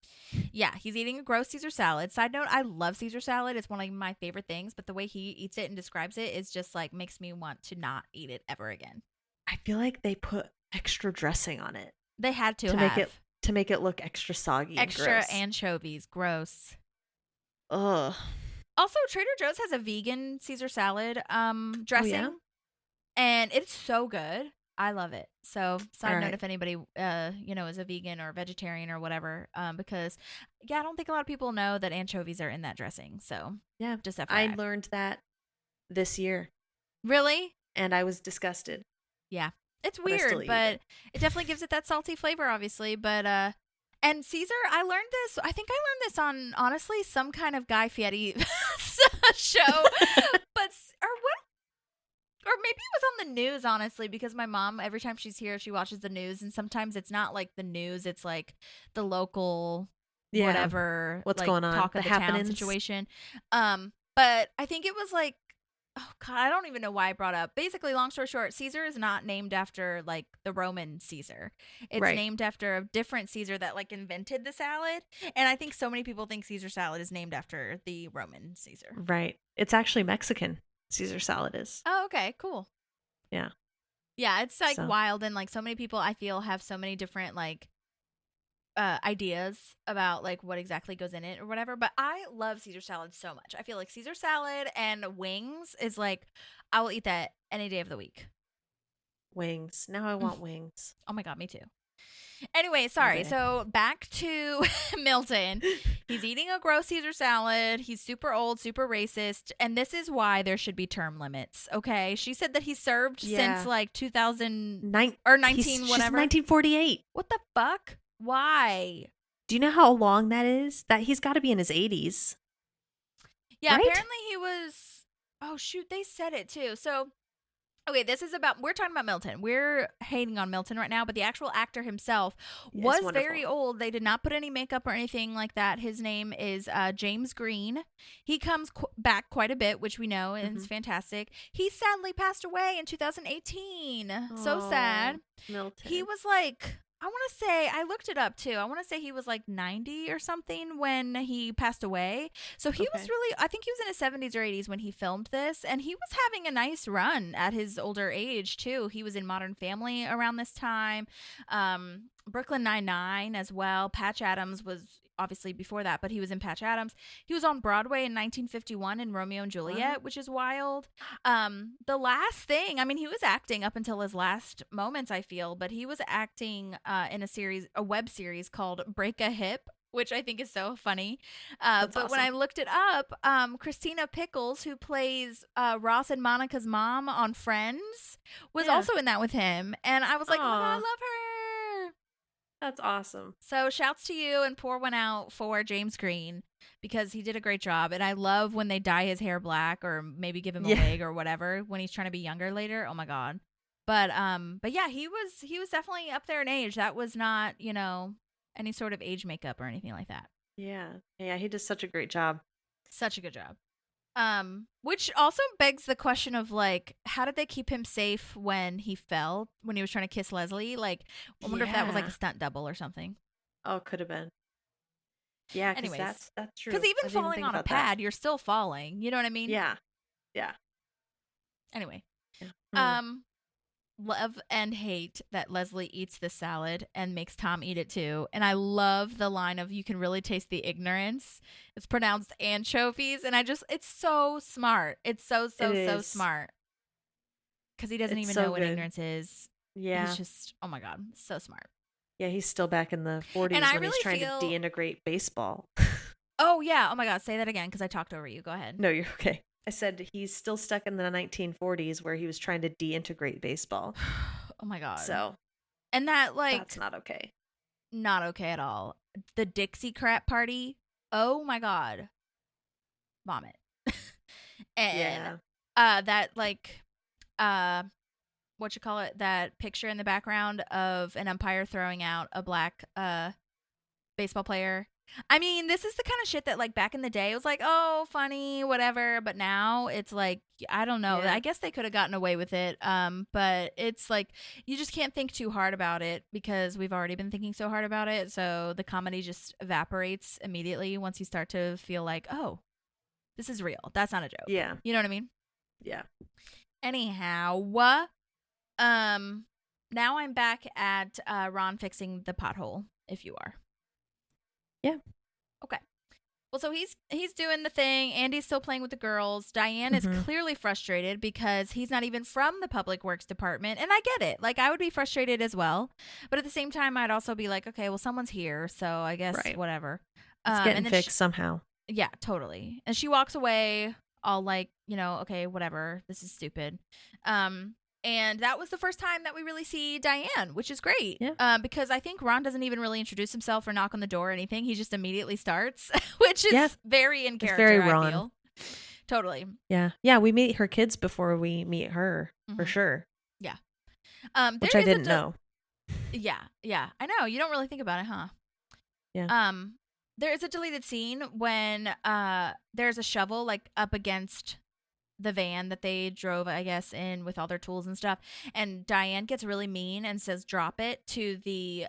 Yeah, he's eating a gross Caesar salad. Side note, I love Caesar salad. It's one of my favorite things, but the way he eats it and describes it is just like makes me want to not eat it ever again. I feel like they put extra dressing on it. They had to make it look extra soggy. Extra and gross. anchovies. Gross. Ugh. Also, Trader Joe's has a vegan Caesar salad dressing. Oh, yeah? And it's so good. I love it. So, side note, right. if anybody, is a vegan or vegetarian or whatever, because, I don't think a lot of people know that anchovies are in that dressing. So, yeah, just FYI. I learned that this year. Really? And I was disgusted. Yeah. It's weird, but it definitely gives it that salty flavor, obviously. But, and Caesar, I learned this on, honestly, some kind of Guy Fieri show. Or maybe it was on the news, honestly, because my mom, every time she's here, she watches the news. And sometimes it's not like the news. It's like the local, whatever. What's like, going on? Talk of the town situation. But I think it was like, oh, God, I don't even know why I brought up. Basically, long story short, Caesar is not named after, like, the Roman Caesar. It's named after a different Caesar that, like, invented the salad. And I think so many people think Caesar salad is named after the Roman Caesar. Right. It's actually Mexican. Caesar salad is. Oh, okay, cool. Yeah. Yeah, it's like wild, and like so many people I feel have so many different like ideas about like what exactly goes in it or whatever, but I love Caesar salad so much. I feel like Caesar salad and wings is like I will eat that any day of the week. Wings. Now I want wings. Oh my God, me too. Anyway, sorry. Okay. So back to Milton. He's eating a gross Caesar salad. He's super old, super racist. And this is why there should be term limits. Okay. She said that he served since like 2009 or 19, whatever. 1948. What the fuck? Why? Do you know how long that is? That he's got to be in his 80s. Yeah. Right? Apparently he was. Oh, shoot. They said it too. So. Okay, we're talking about Milton. We're hating on Milton right now, but the actual actor himself was very old. They did not put any makeup or anything like that. His name is James Greene. He comes back quite a bit, which we know, and it's fantastic. He sadly passed away in 2018. Aww, so sad. Milton. He was like... I looked it up too. I want to say he was like 90 or something when he passed away. So he was really, I think he was in his 70s or 80s when he filmed this. And he was having a nice run at his older age too. He was in Modern Family around this time. Brooklyn Nine-Nine as well. Patch Adams was obviously before that, but he was in Patch Adams. He was on Broadway in 1951 in Romeo and Juliet, which is wild. The last thing, I mean, he was acting up until his last moments, I feel, but he was acting in a web series called Break a Hip, which I think is so funny. But awesome. When I looked it up, Christina Pickles, who plays Ross and Monica's mom on Friends, was also in that with him. And I was like, oh my God, I love her. That's awesome. So shouts to you and pour one out for James Greene because he did a great job. And I love when they dye his hair black or maybe give him a wig or whatever when he's trying to be younger later. Oh my God. But yeah, he was definitely up there in age. That was not, any sort of age makeup or anything like that. Yeah. Yeah, he does such a great job. Such a good job. Which also begs the question of like, how did they keep him safe when he fell, when he was trying to kiss Leslie? Like, I wonder if that was like a stunt double or something. Oh, could have been. Yeah, anyways, that's true. Because even falling on a pad, you're still falling. You know what I mean? Yeah. Yeah. Anyway. Yeah. Love and hate that Leslie eats the salad and makes Tom eat it too. And I love the line of, you can really taste the ignorance. It's pronounced anchovies. And it's so smart. It's so smart. Because he doesn't even know what ignorance is. Yeah. He's just, oh my God, so smart. Yeah, he's still back in the 40s when he's trying to deintegrate baseball. Oh, yeah. Oh, my God. Say that again because I talked over you. Go ahead. No, you're okay. I said he's still stuck in the 1940s where he was trying to deintegrate baseball. Oh, my God. So. And that, like. That's not okay. Not okay at all. The Dixie crap party. Oh, my God. Vomit. And that, like, what you call it? That picture in the background of an umpire throwing out a black baseball player. I mean, this is the kind of shit that, like, back in the day, it was like, oh, funny, whatever. But now it's like, I don't know. Yeah. I guess they could have gotten away with it. But it's like, you just can't think too hard about it because we've already been thinking so hard about it. So the comedy just evaporates immediately once you start to feel like, oh, this is real. That's not a joke. Yeah. You know what I mean? Yeah. Anyhow, now I'm back at Ron fixing the pothole, if you are. Yeah. Okay. Well, so he's doing the thing. Andy's still playing with the girls. Diane is clearly frustrated because he's not even from the public works department. And I get it. Like, I would be frustrated as well. But at the same time, I'd also be like, okay, well, someone's here. So I guess whatever. It's getting fixed somehow. Yeah, totally. And she walks away all like, okay, whatever. This is stupid. And that was the first time that we really see Diane, which is great. Yeah. Because I think Ron doesn't even really introduce himself or knock on the door or anything. He just immediately starts, which is very in character, very Ron. I feel. Totally. Yeah. Yeah, we meet her kids before we meet her, for sure. Yeah. Which I didn't know. Yeah. Yeah. I know. You don't really think about it, huh? Yeah. There is a deleted scene when there's a shovel, like, up against the van that they drove, I guess, in with all their tools and stuff. And Diane gets really mean and says, drop it to the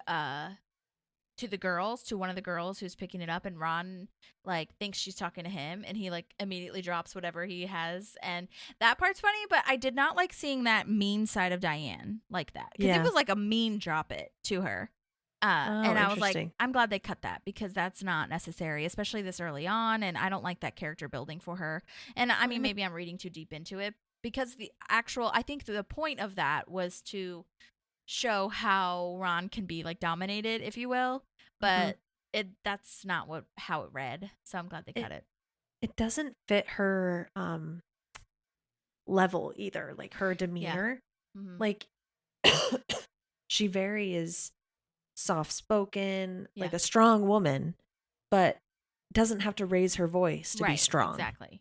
girls, to one of the girls who's picking it up. And Ron, like, thinks she's talking to him. And he, like, immediately drops whatever he has. And that part's funny, but I did not like seeing that mean side of Diane like that. Because it was like a mean drop it to her. And I was like, I'm glad they cut that because that's not necessary, especially this early on. And I don't like that character building for her. And I mean, maybe I'm reading too deep into it because I think the point of that was to show how Ron can be like dominated, if you will. But that's not how it read. So I'm glad they cut it. It doesn't fit her level either, like her demeanor. Yeah. Like she is soft-spoken, like a strong woman, but doesn't have to raise her voice to be strong. Exactly.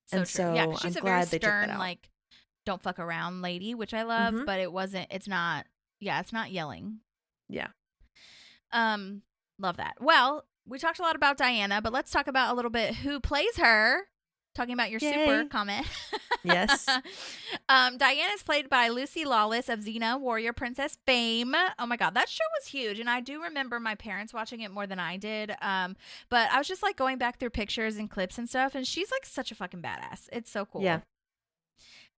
So yeah, she's I'm a glad very they took stern, that out. like, don't fuck around lady, which I love, but it's not yelling. Yeah. Love that. Well, we talked a lot about Diana, but let's talk about a little bit who plays her. Talking about your super comment. Yes. Diane is played by Lucy Lawless of Xena, Warrior Princess fame. Oh my God, that show was huge. And I do remember my parents watching it more than I did. But I was just like going back through pictures and clips and stuff. And she's like such a fucking badass. It's so cool. Yeah.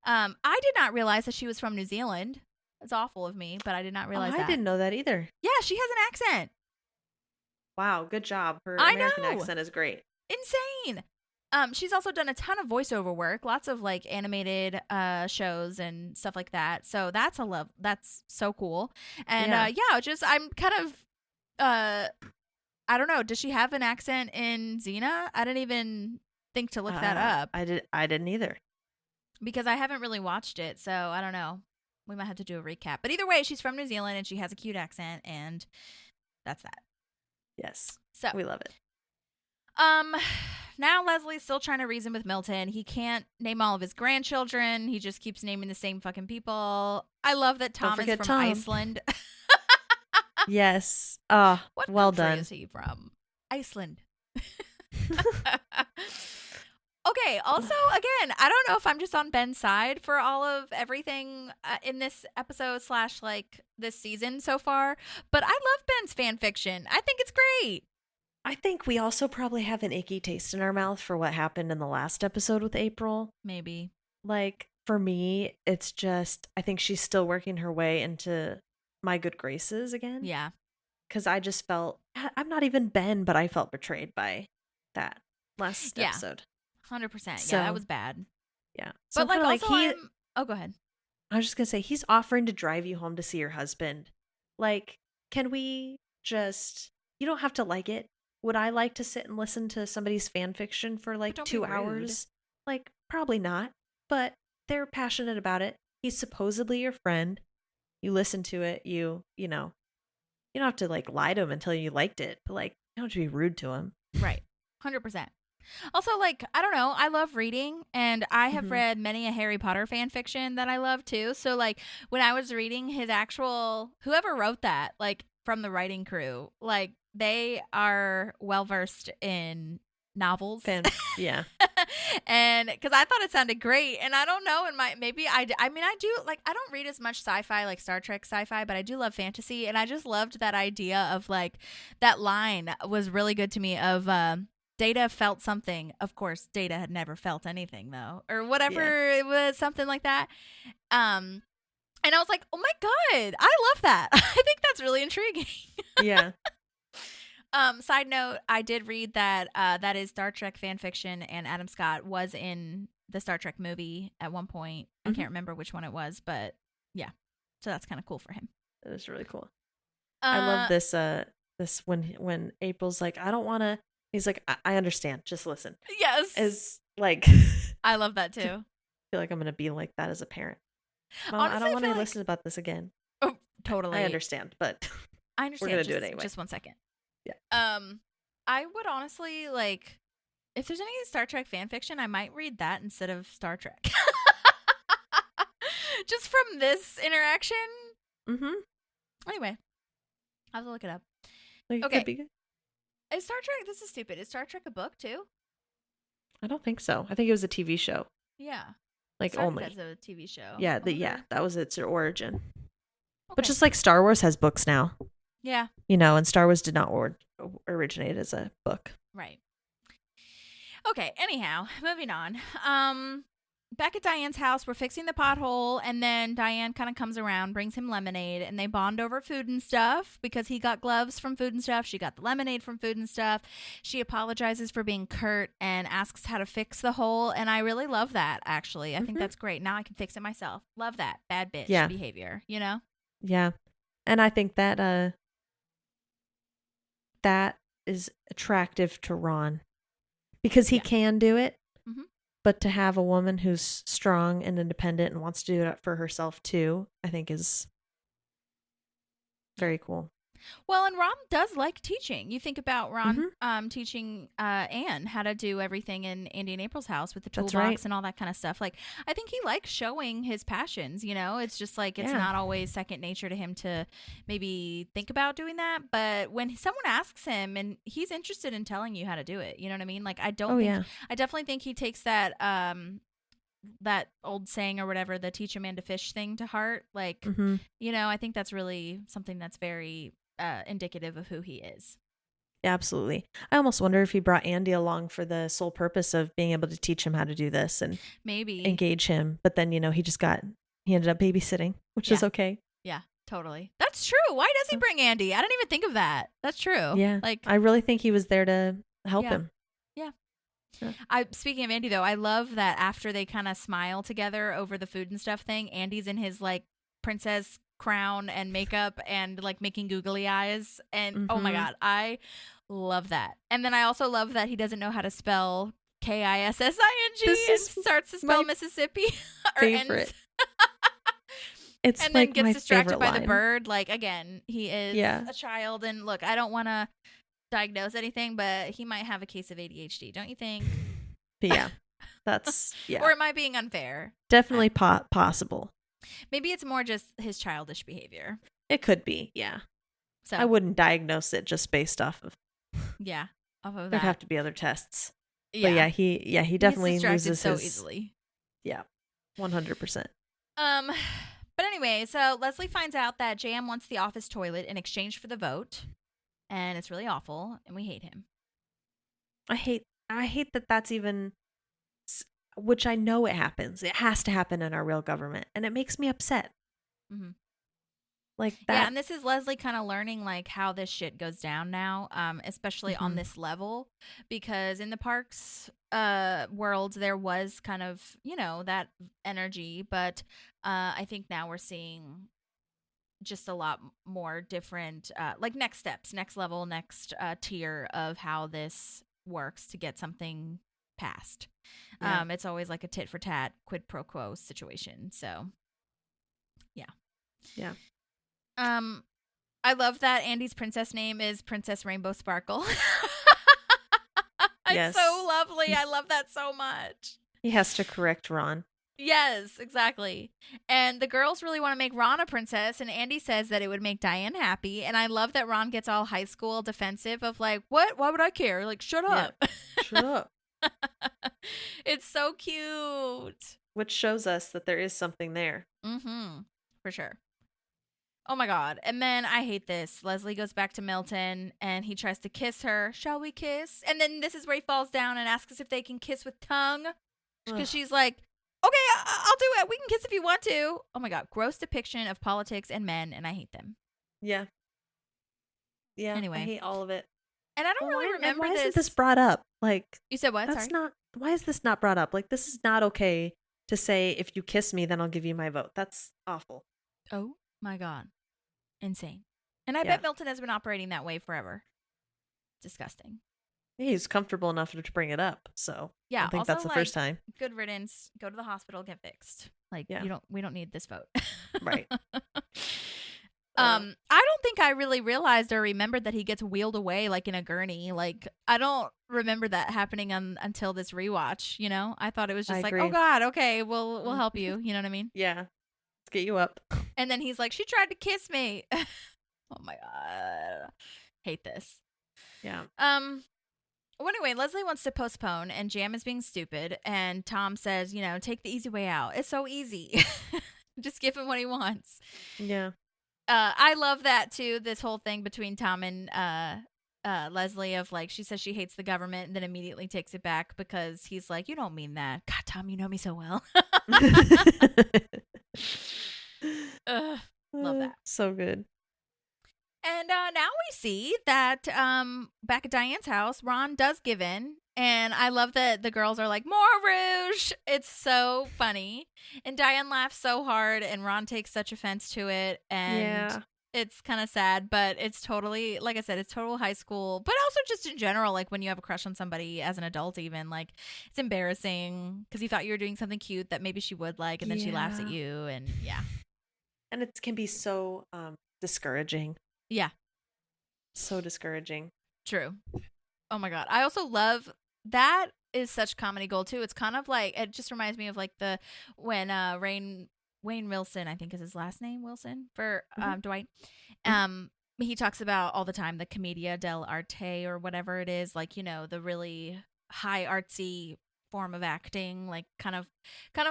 I did not realize that she was from New Zealand. It's awful of me, but I did not realize that. I didn't know that either. Yeah, she has an accent. Wow, good job. Her American accent is great. Insane. She's also done a ton of voiceover work, lots of like animated shows and stuff like that. So that's so cool. And I'm kind of I don't know. Does she have an accent in Xena? I didn't even think to look that up. I didn't either. Because I haven't really watched it, so I don't know. We might have to do a recap. But either way, she's from New Zealand and she has a cute accent, and that's that. Yes. So we love it. Now Leslie's still trying to reason with Milton. He can't name all of his grandchildren. He just keeps naming the same fucking people. I love that Tom is from Iceland. Yes. What well country done. is he from? Iceland. Okay, also, again, I don't know if I'm just on Ben's side for all of everything in this episode / like this season so far, but I love Ben's fan fiction. I think it's great. I think we also probably have an icky taste in our mouth for what happened in the last episode with April. Maybe. Like, for me, it's just, I think she's still working her way into my good graces again. Yeah. Because I just felt, I'm not even Ben, but I felt betrayed by that last episode. 100%. So, yeah, that was bad. Yeah. So but like also oh, go ahead. I was just going to say, he's offering to drive you home to see your husband. Like, can we just, you don't have to like it. would I like to sit and listen to somebody's fan fiction for like 2 hours? Like, probably not. But they're passionate about it. He's supposedly your friend. You listen to it. You know, you don't have to like lie to him and tell you liked it, but like, you don't have to be rude to him. Right. 100%. Also, like, I don't know, I love reading, and I have read many a Harry Potter fan fiction that I love too. So like when I was reading his actual, whoever wrote that, like from the writing crew, like they are well versed in novels. Yeah. And because I thought it sounded great, and I don't know, maybe I mean, I do, like, I don't read as much sci-fi, like Star Trek sci-fi, but I do love fantasy, and I just loved that idea of like, that line was really good to me of Data felt something. Of course, Data had never felt anything though, or whatever. It was something like that. And I was like, oh my God, I love that. I think that's really intriguing. Yeah. Side note, I did read that that is Star Trek fan fiction, and Adam Scott was in the Star Trek movie at one point. I can't remember which one it was, but yeah. So that's kind of cool for him. That is really cool. I love this this when April's like, I don't want to. He's like, I understand. Just listen. Yes. Is like, I love that too. I feel like I'm going to be like that as a parent. Mom, Honestly, I don't want to like... listen about this again. Oh, totally. I understand, but I understand. We're going to do it anyway. Just 1 second. Yeah. I would honestly, like, if there's any Star Trek fan fiction, I might read that instead of Star Trek. Just from this interaction. Anyway, I'll have to look it up. Like, okay. Could be good. Is Star Trek, this is stupid, is Star Trek a book too? I don't think so. I think it was a TV show. Yeah. Like, only. As a TV show. Yeah, that was its origin. Okay. But just like Star Wars has books now. Yeah. You know, and Star Wars did not originate as a book. Right. Okay, anyhow, moving on. Back at Diane's house, we're fixing the pothole, and then Diane kind of comes around, brings him lemonade, and they bond over Food and Stuff because he got gloves from Food and Stuff. She got the lemonade from Food and Stuff. She apologizes for being curt and asks how to fix the hole, and I really love that, actually. I think that's great. Now I can fix it myself. Love that. Bad bitch behavior, you know? Yeah. And I think that that is attractive to Ron because he can do it. But to have a woman who's strong and independent and wants to do it for herself too, I think is very cool. Well, and Ron does like teaching. You think about Ron teaching Anne how to do everything in Andy and April's house with the toolbox and all that kind of stuff. Like, I think he likes showing his passions, you know? It's just like, it's not always second nature to him to maybe think about doing that. But when someone asks him and he's interested in telling you how to do it, you know what I mean? Like, I definitely think he takes that, that old saying or whatever, the teach a man to fish thing to heart. Like, you know, I think that's really something that's very indicative of who he is. Yeah, absolutely. I almost wonder if he brought Andy along for the sole purpose of being able to teach him how to do this and maybe engage him. But then, you know, he ended up babysitting, which is okay. Yeah, totally. That's true. Why does he bring Andy? I didn't even think of that. That's true. Yeah. Like, I really think he was there to help him. Yeah. Speaking of Andy, though, I love that after they kind of smile together over the Food and Stuff thing, Andy's in his like princess crown and makeup and like making googly eyes, and oh my God, I love that. And then I also love that he doesn't know how to spell Kissing and starts to spell Mississippi favorite. It's and like then gets distracted by line. the bird. Like, again, he is a child, and look, I don't want to diagnose anything, but he might have a case of ADHD, don't you think? But yeah, that's or am I being unfair? Definitely possible. Maybe it's more just his childish behavior. It could be, yeah. So I wouldn't diagnose it just based off of. Yeah, off of that. There'd have to be other tests. Yeah, but he definitely loses so easily. Yeah, 100%. But anyway, so Leslie finds out that Jamm wants the office toilet in exchange for the vote, and it's really awful, and we hate him. I hate that that's even. Which I know it happens. It has to happen in our real government. And it makes me upset. Like that. Yeah, and this is Leslie kind of learning like how this shit goes down now, especially on this level. Because in the parks world, there was kind of, you know, that energy. But I think now we're seeing just a lot more different, like next steps, next level, next tier of how this works to get something passed. Yeah. It's always like a tit for tat, quid pro quo situation. So, yeah. Yeah. I love that Andy's princess name is Princess Rainbow Sparkle. It's so lovely. I love that so much. He has to correct Ron. Yes, exactly. And the girls really want to make Ron a princess, and Andy says that it would make Diane happy. And I love that Ron gets all high school defensive of like, what? Why would I care? Like, shut up. Shut up. It's so cute. Which shows us that there is something there. Mm-hmm. For sure. Oh my God. And then I hate this. Leslie goes back to Milton and he tries to kiss her. Shall we kiss? And then this is where he falls down and asks us if they can kiss with tongue. Because she's like, okay, I'll do it. We can kiss if you want to. Oh my God. Gross depiction of politics and men, and I hate them. Yeah. Yeah. Anyway. I hate all of it. And I don't really remember why this. Isn't this brought up? Like, you said what? That's Sorry. not. Why is this not brought up? Like, this is not okay to say, if you kiss me, then I'll give you my vote. That's awful. Oh my God. Insane. And I bet Milton has been operating that way forever. Disgusting. He's comfortable enough to bring it up, so yeah, I think also, that's the first time. Good riddance. Go to the hospital, get fixed. Like, we don't need this vote. Right. I don't think I really realized or remembered that he gets wheeled away like in a gurney. Like, I don't remember that happening until this rewatch. You know, I thought it was just agree. oh God, okay, we'll help you. You know what I mean? Yeah. Let's get you up. And then he's like, she tried to kiss me. Oh my God, hate this. Yeah. Well, anyway, Leslie wants to postpone, and Jamm is being stupid. And Tom says, take the easy way out. It's so easy. Just give him what he wants. Yeah. I love that, too, this whole thing between Tom and Leslie of, like, she says she hates the government and then immediately takes it back because he's like, you don't mean that. God, Tom, you know me so well. Love that. So good. And now we see that back at Diane's house, Ron does give in. And I love that the girls are like, more rouge. It's so funny. And Diane laughs so hard, and Ron takes such offense to it. And it's kind of sad, but it's totally, like I said, it's total high school. But also just in general, like when you have a crush on somebody as an adult even, like it's embarrassing because you thought you were doing something cute that maybe she would like, and then she laughs at you. And And it can be so discouraging. Yeah. So discouraging. True. Oh my God. I also love that is such comedy gold too. It's kind of like, it just reminds me of like when Wayne Wilson, I think is his last name, Wilson, for Dwight. He talks about all the time the commedia dell'arte or whatever it is, like, the really high artsy form of acting, like kind of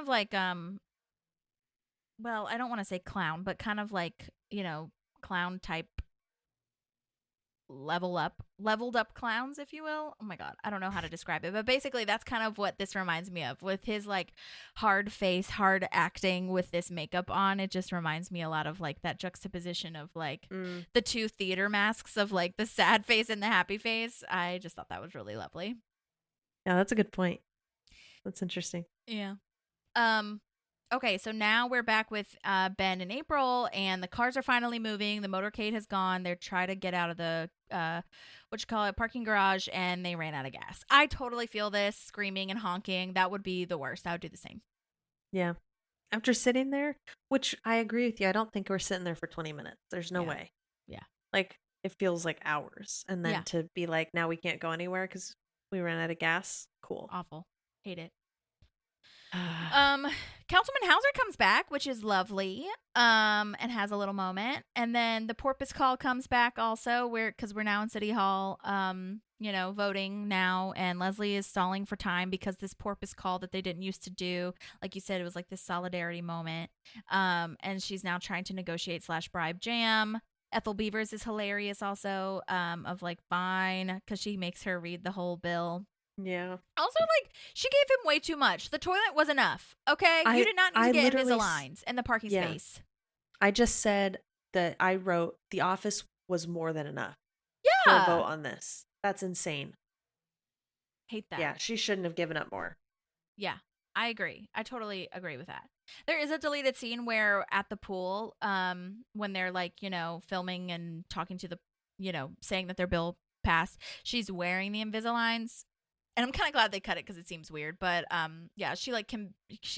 like well, I don't want to say clown, but kind of like, clown type leveled up clowns, if you will. Oh my God, I don't know how to describe it, but basically that's kind of what this reminds me of, with his like hard face, hard acting with this makeup on. It just reminds me a lot of like that juxtaposition of like the two theater masks of like the sad face and the happy face. I just thought that was really lovely. Yeah, that's a good point. That's interesting. Yeah. Okay, so now we're back with Ben and April, and the cars are finally moving. The motorcade has gone. They're trying to get out of the parking garage, and they ran out of gas. I totally feel this, screaming and honking. That would be the worst. I would do the same. Yeah. After sitting there, which I agree with you, I don't think we're sitting there for 20 minutes. There's no way. Yeah. Like, it feels like hours. And then to be like, now we can't go anywhere because we ran out of gas. Cool. Awful. Hate it. Councilman Hauser comes back, which is lovely, and has a little moment. And then the porpoise call comes back also, because we're now in City Hall, voting now. And Leslie is stalling for time because this porpoise call that they didn't used to do, like you said, it was like this solidarity moment. And she's now trying to negotiate / bribe Jamm. Ethel Beavers is hilarious also, of like, fine, because she makes her read the whole bill. Yeah. Also, like, she gave him way too much. The toilet was enough. Okay? You did not need to get Invisaligns and the parking space. I just said that I wrote the office was more than enough. Yeah. For a vote on this. That's insane. Hate that. Yeah, she shouldn't have given up more. Yeah. I agree. I totally agree with that. There is a deleted scene where at the pool, when they're like, filming and talking to the, saying that their bill passed, she's wearing the Invisaligns. And I'm kind of glad they cut it because it seems weird. But yeah, she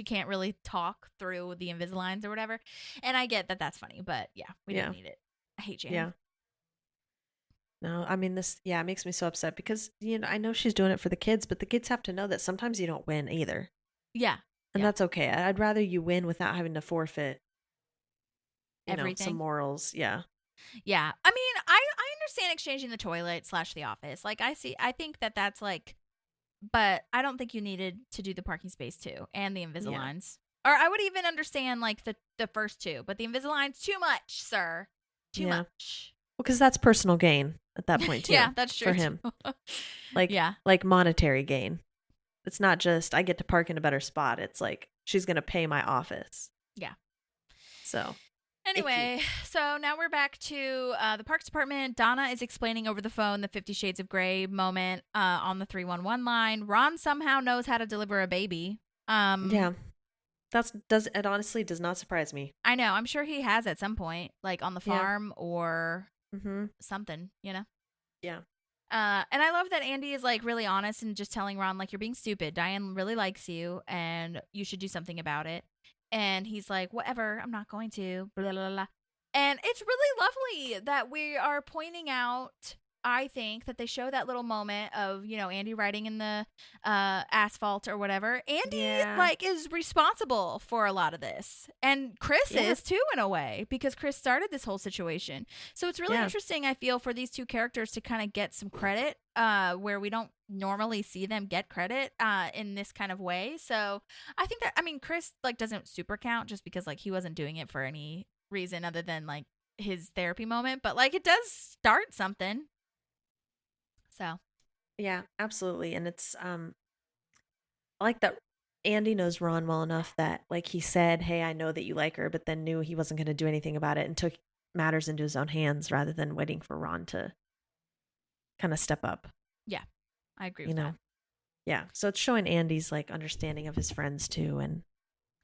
can't really talk through the Invisaligns or whatever. And I get that that's funny, but yeah, we didn't need it. I hate Jamm. Yeah. No, I mean, it makes me so upset because, I know she's doing it for the kids, but the kids have to know that sometimes you don't win either. Yeah. And that's okay. I'd rather you win without having to forfeit, everything. Some morals. Yeah. Yeah. I mean, I understand exchanging the toilet / the office. Like, I think that's like, but I don't think you needed to do the parking space too and the Invisaligns. Yeah. Or I would even understand like the first two, but the Invisaligns, too much, sir. Too much. Well, because that's personal gain at that point too. Yeah, that's true for him. Like monetary gain. It's not just I get to park in a better spot. It's like she's gonna pay my office. Yeah. So anyway, so now we're back to the Parks Department. Donna is explaining over the phone the 50 Shades of Grey moment on the 311 line. Ron somehow knows how to deliver a baby. Yeah. It honestly does not surprise me. I know. I'm sure he has at some point, like on the farm or something, Yeah. And I love that Andy is like really honest and just telling Ron, like, you're being stupid. Diane really likes you and you should do something about it. And he's like, whatever, I'm not going to, blah, blah, blah. And it's really lovely that we are pointing out, I think, that they show that little moment of, Andy riding in the asphalt or whatever. Andy, is responsible for a lot of this. And Chris is, too, in a way, because Chris started this whole situation. So it's really interesting, I feel, for these two characters to kind of get some credit where we don't normally see them get credit in this kind of way. So I think that, Chris, doesn't super count just because, he wasn't doing it for any reason other than, his therapy moment. But, it does start something. So, yeah, absolutely. And it's I like that Andy knows Ron well enough that he said, hey, I know that you like her, but then knew he wasn't going to do anything about it and took matters into his own hands rather than waiting for Ron to kind of step up. Yeah, I agree with that. Yeah, so it's showing Andy's understanding of his friends too and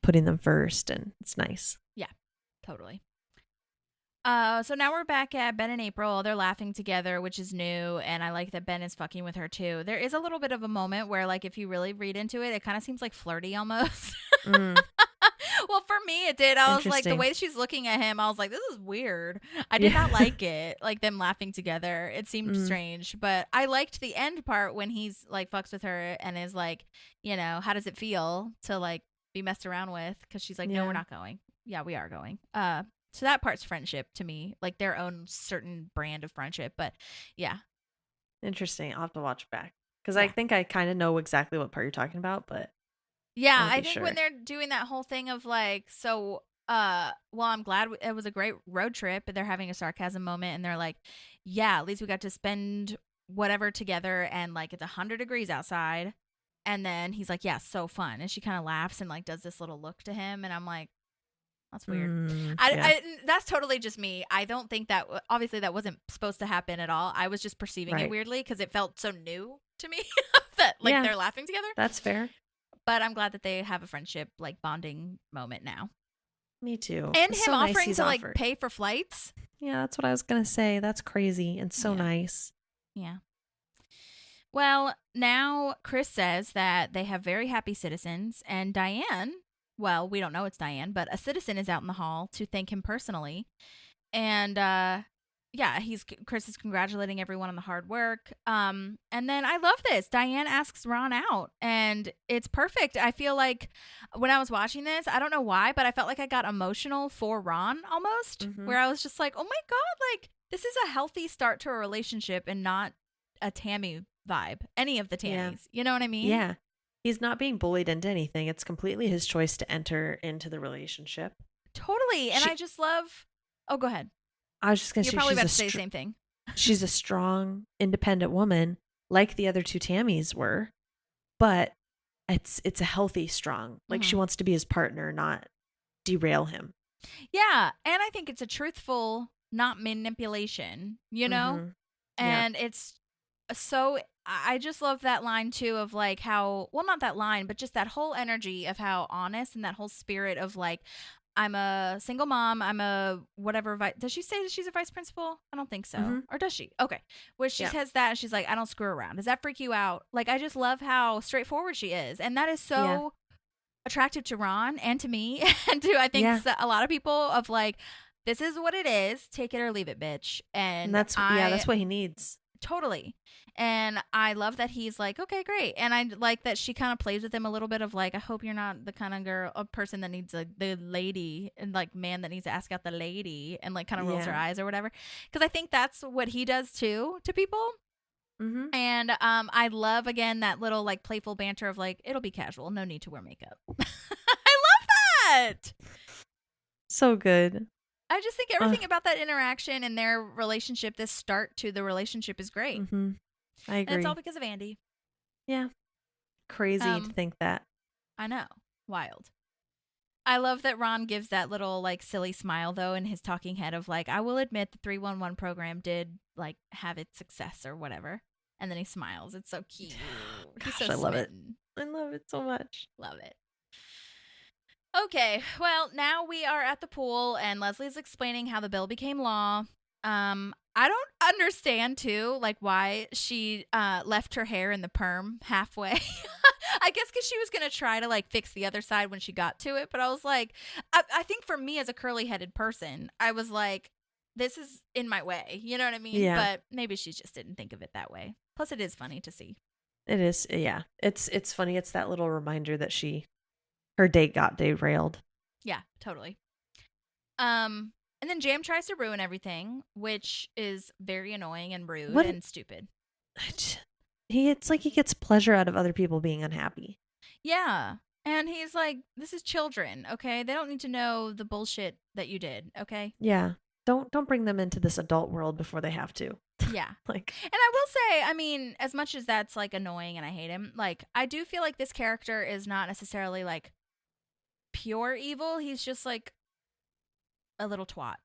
putting them first, and it's nice. Yeah, totally. So now we're back at Ben and April. They're laughing together, which is new, and I like that Ben is fucking with her too. There is a little bit of a moment where, if you really read into it, it kind of seems flirty almost. Well, for me, it did. I was like, the way she's looking at him, I was like, this is weird. I did not like it, them laughing together. It seemed strange, but I liked the end part when he's fucks with her and is like, how does it feel to be messed around with? Because she's like, no, we're not going. Yeah, we are going. So that part's friendship to me, their own certain brand of friendship. But yeah. Interesting. I'll have to watch back because I think I kind of know exactly what part you're talking about. But yeah, I think when they're doing that whole thing of well, I'm glad it was a great road trip. They're having a sarcasm moment and they're like, yeah, at least we got to spend whatever together. And it's 100 degrees outside. And then he's like, yeah, so fun. And she kind of laughs and does this little look to him. And I'm like, that's weird. I that's totally just me. I don't think that, obviously that wasn't supposed to happen at all. I was just perceiving it weirdly because it felt so new to me that they're laughing together. That's fair. But I'm glad that they have a friendship bonding moment now. Me too. And him offering to pay for flights. Yeah, that's what I was going to say. That's crazy and so nice. Yeah. Well, now Chris says that they have very happy citizens and Diane, well, we don't know it's Diane, but a citizen is out in the hall to thank him personally. And Chris is congratulating everyone on the hard work. And then I love this. Diane asks Ron out and it's perfect. I feel like when I was watching this, I don't know why, but I felt like I got emotional for Ron almost, where I was just like, oh my God, this is a healthy start to a relationship and not a Tammy vibe, any of the Tammys. You know what I mean? Yeah. He's not being bullied into anything. It's completely his choice to enter into the relationship. Totally. And I just love... Oh, go ahead. I was just going to say... You're probably about to say the same thing. She's a strong, independent woman, like the other two Tammys were. But it's a healthy strong. She wants to be his partner, not derail him. Yeah. And I think it's a truthful, not manipulation, you know? And it's so I just love that line too of like how, well, not that line, but just that whole energy of how honest and that whole spirit of like, I'm a single mom. I'm a whatever. Does she say that she's a vice principal? I don't think so. Mm-hmm. Or does she? Okay. Where she says that, she's like, I don't screw around. Does that freak you out? Like, I just love how straightforward she is. And that is so attractive to Ron and to me and to, I think, a lot of people of like, this is what it is. Take it or leave it, bitch. And that's what he needs. Totally. And I love that he's like, okay, great. And I like that she kind of plays with him a little bit of like, I hope you're not the kind of a person that needs like the lady and like man that needs to ask out the lady and like kind of rolls her eyes or whatever. Because I think that's what he does too to people. Mm-hmm. And I love, again, that little like playful banter of like, it'll be casual. No need to wear makeup. I love that. So good. I just think everything about that interaction and their relationship, this start to the relationship, is great. Mm-hmm. I agree. And it's all because of Andy. Yeah. Crazy to think that. I know. Wild. I love that Ron gives that little like silly smile though in his talking head of like, I will admit the 311 program did like have its success or whatever. And then he smiles. It's so cute. Gosh, He's so I love it. smitten. I love it so much. Love it. Okay, well, now we are at the pool, and Leslie's explaining how the bill became law. I don't understand, too, like, why she left her hair in the perm halfway. I guess because she was going to try to, like, fix the other side when she got to it. But I was like, I think for me as a curly-headed person, I was like, this is in my way. You know what I mean? Yeah. But maybe she just didn't think of it that way. Plus, it is funny to see. It is, yeah. It's funny. It's that little reminder that her date got derailed. Yeah, totally. And then Jamm tries to ruin everything, which is very annoying and rude and stupid. It's like he gets pleasure out of other people being unhappy. Yeah. And he's like, this is children, okay? They don't need to know the bullshit that you did, okay? Yeah. Don't bring them into this adult world before they have to. Yeah. Like, and I will say, I mean, as much as that's like annoying and I hate him, like I do feel like this character is not necessarily like pure evil. He's just like a little twat.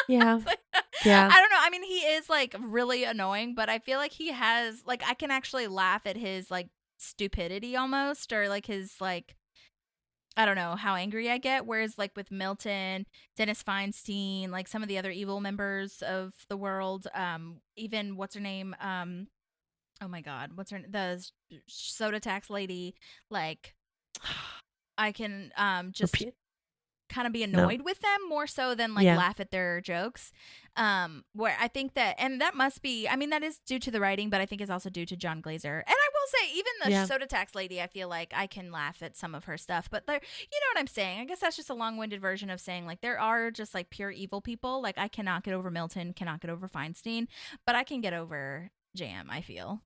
Yeah. Yeah. I don't know. I mean, he is like really annoying, but I feel like he has like, I can actually laugh at his like stupidity almost, or like his like, I don't know how angry I get. Whereas like with Milton, Dennis Feinstein, like some of the other evil members of the world, even what's her name? Oh my God, what's her the soda tax lady? Like, I can just kind of be annoyed with them more so than like laugh at their jokes. Where I think that, and that must be, I mean, that is due to the writing, but I think it's also due to Jon Glaser. And I will say, even the soda tax lady, I feel like I can laugh at some of her stuff, but there, you know what I'm saying? I guess that's just a long-winded version of saying like there are just like pure evil people. Like I cannot get over Milton, cannot get over Feinstein, but I can get over Jamm, I feel.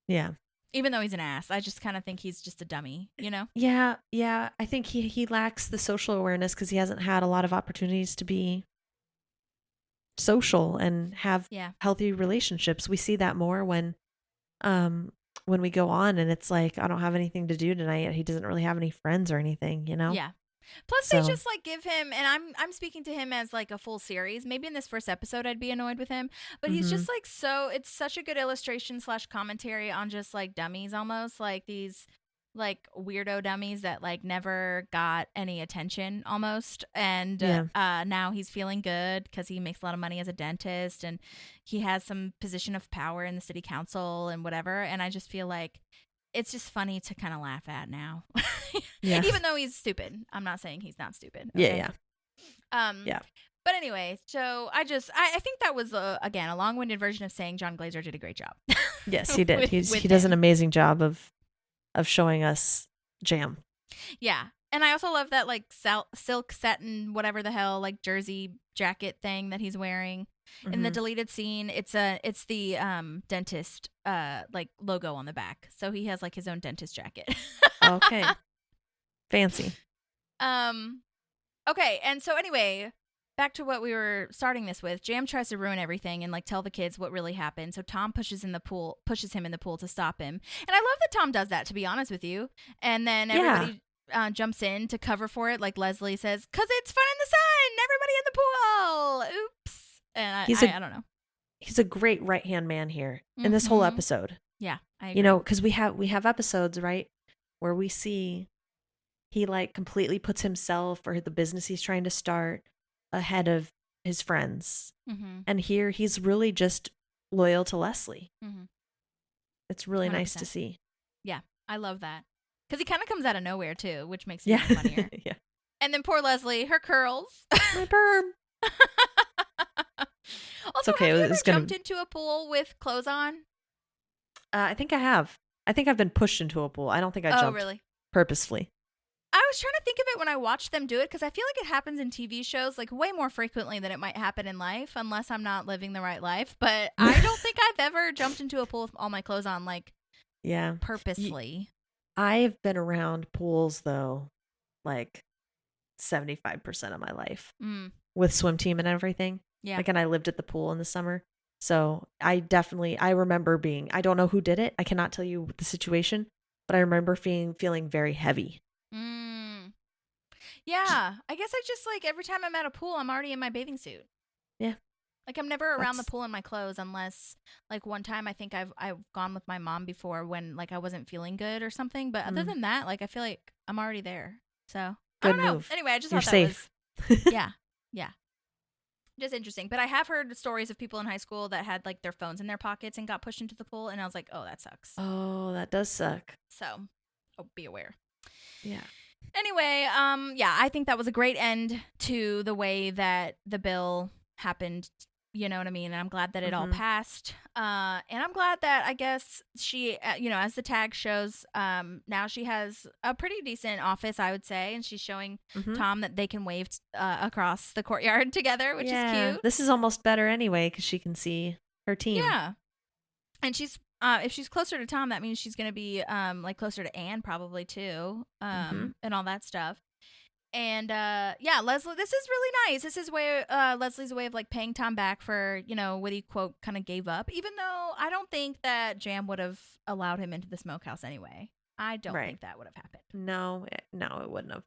Yeah. Even though he's an ass, I just kind of think he's just a dummy, you know? Yeah. I think he lacks the social awareness because he hasn't had a lot of opportunities to be social and have healthy relationships. We see that more when we go on and it's like, I don't have anything to do tonight. He doesn't really have any friends or anything, you know? Yeah. Plus, they just like give him, and I'm speaking to him as like a full series. Maybe in this first episode, I'd be annoyed with him, but he's just like it's such a good illustration / commentary on just like dummies, almost like these like weirdo dummies that like never got any attention almost, and now he's feeling good because he makes a lot of money as a dentist and he has some position of power in the city council and whatever. And I just feel like it's just funny to kind of laugh at now. Even though he's stupid. I'm not saying he's not stupid. Okay? Yeah. But anyway, so I think that was, again, a long-winded version of saying Jon Glaser did a great job. Yes, he did. He does an amazing job of showing us Jamm. Yeah. And I also love that, like, silk satin, whatever the hell, like, jersey jacket thing that he's wearing. In the deleted scene, it's the dentist like logo on the back. So he has like his own dentist jacket. Okay. Fancy. Okay, and so anyway, back to what we were starting this with. Jamm tries to ruin everything and like tell the kids what really happened. So Tom pushes him in the pool to stop him. And I love that Tom does that, to be honest with you. And then everybody jumps in to cover for it, like Leslie says, 'cause it's fun in the sun. Everybody in the pool. Oops. And I don't know. he's a great right-hand man here in this whole episode. Yeah, I agree. You know, because we have episodes, right, where we see he like completely puts himself or the business he's trying to start ahead of his friends. And here he's really just loyal to Leslie. It's really 100%. Nice to see. Yeah, I love that. Because he kind of comes out of nowhere, too, which makes it even funnier. Yeah. And then poor Leslie, her curls. My perm. Also, have you ever jumped into a pool with clothes on? I think I have. I think I've been pushed into a pool. I don't think I jumped purposefully. I was trying to think of it when I watched them do it, because I feel like it happens in TV shows like way more frequently than it might happen in life, unless I'm not living the right life. But I don't think I've ever jumped into a pool with all my clothes on, like, purposely. I've been around pools, though, like 75% of my life with swim team and everything. Yeah. Like, and I lived at the pool in the summer. So I remember I don't know who did it. I cannot tell you the situation, but I remember feeling very heavy. Yeah. I guess I just like every time I'm at a pool, I'm already in my bathing suit. Yeah. Like I'm never around the pool in my clothes unless like one time I think I've gone with my mom before when like I wasn't feeling good or something. But other than that, like I feel like I'm already there. So good I don't know. Move. Anyway, I just You're thought safe. That was yeah. Just interesting. But I have heard stories of people in high school that had like their phones in their pockets and got pushed into the pool, and I was like, oh, that sucks. Oh, that does suck. So be aware. Yeah. Anyway, I think that was a great end to the way that the bill happened. You know what I mean? And I'm glad that it all passed. And I'm glad that I guess she, as the tag shows, now she has a pretty decent office, I would say. And she's showing Tom that they can wave across the courtyard together, which is cute. This is almost better anyway because she can see her team. Yeah. And she's, if she's closer to Tom, that means she's going to be like closer to Anne probably too, and all that stuff. And Leslie, this is really nice. This is Leslie's way of like paying Tom back for, what he quote kind of gave up, even though I don't think that Jamm would have allowed him into the smokehouse anyway. I don't think that would have happened. No, it wouldn't have.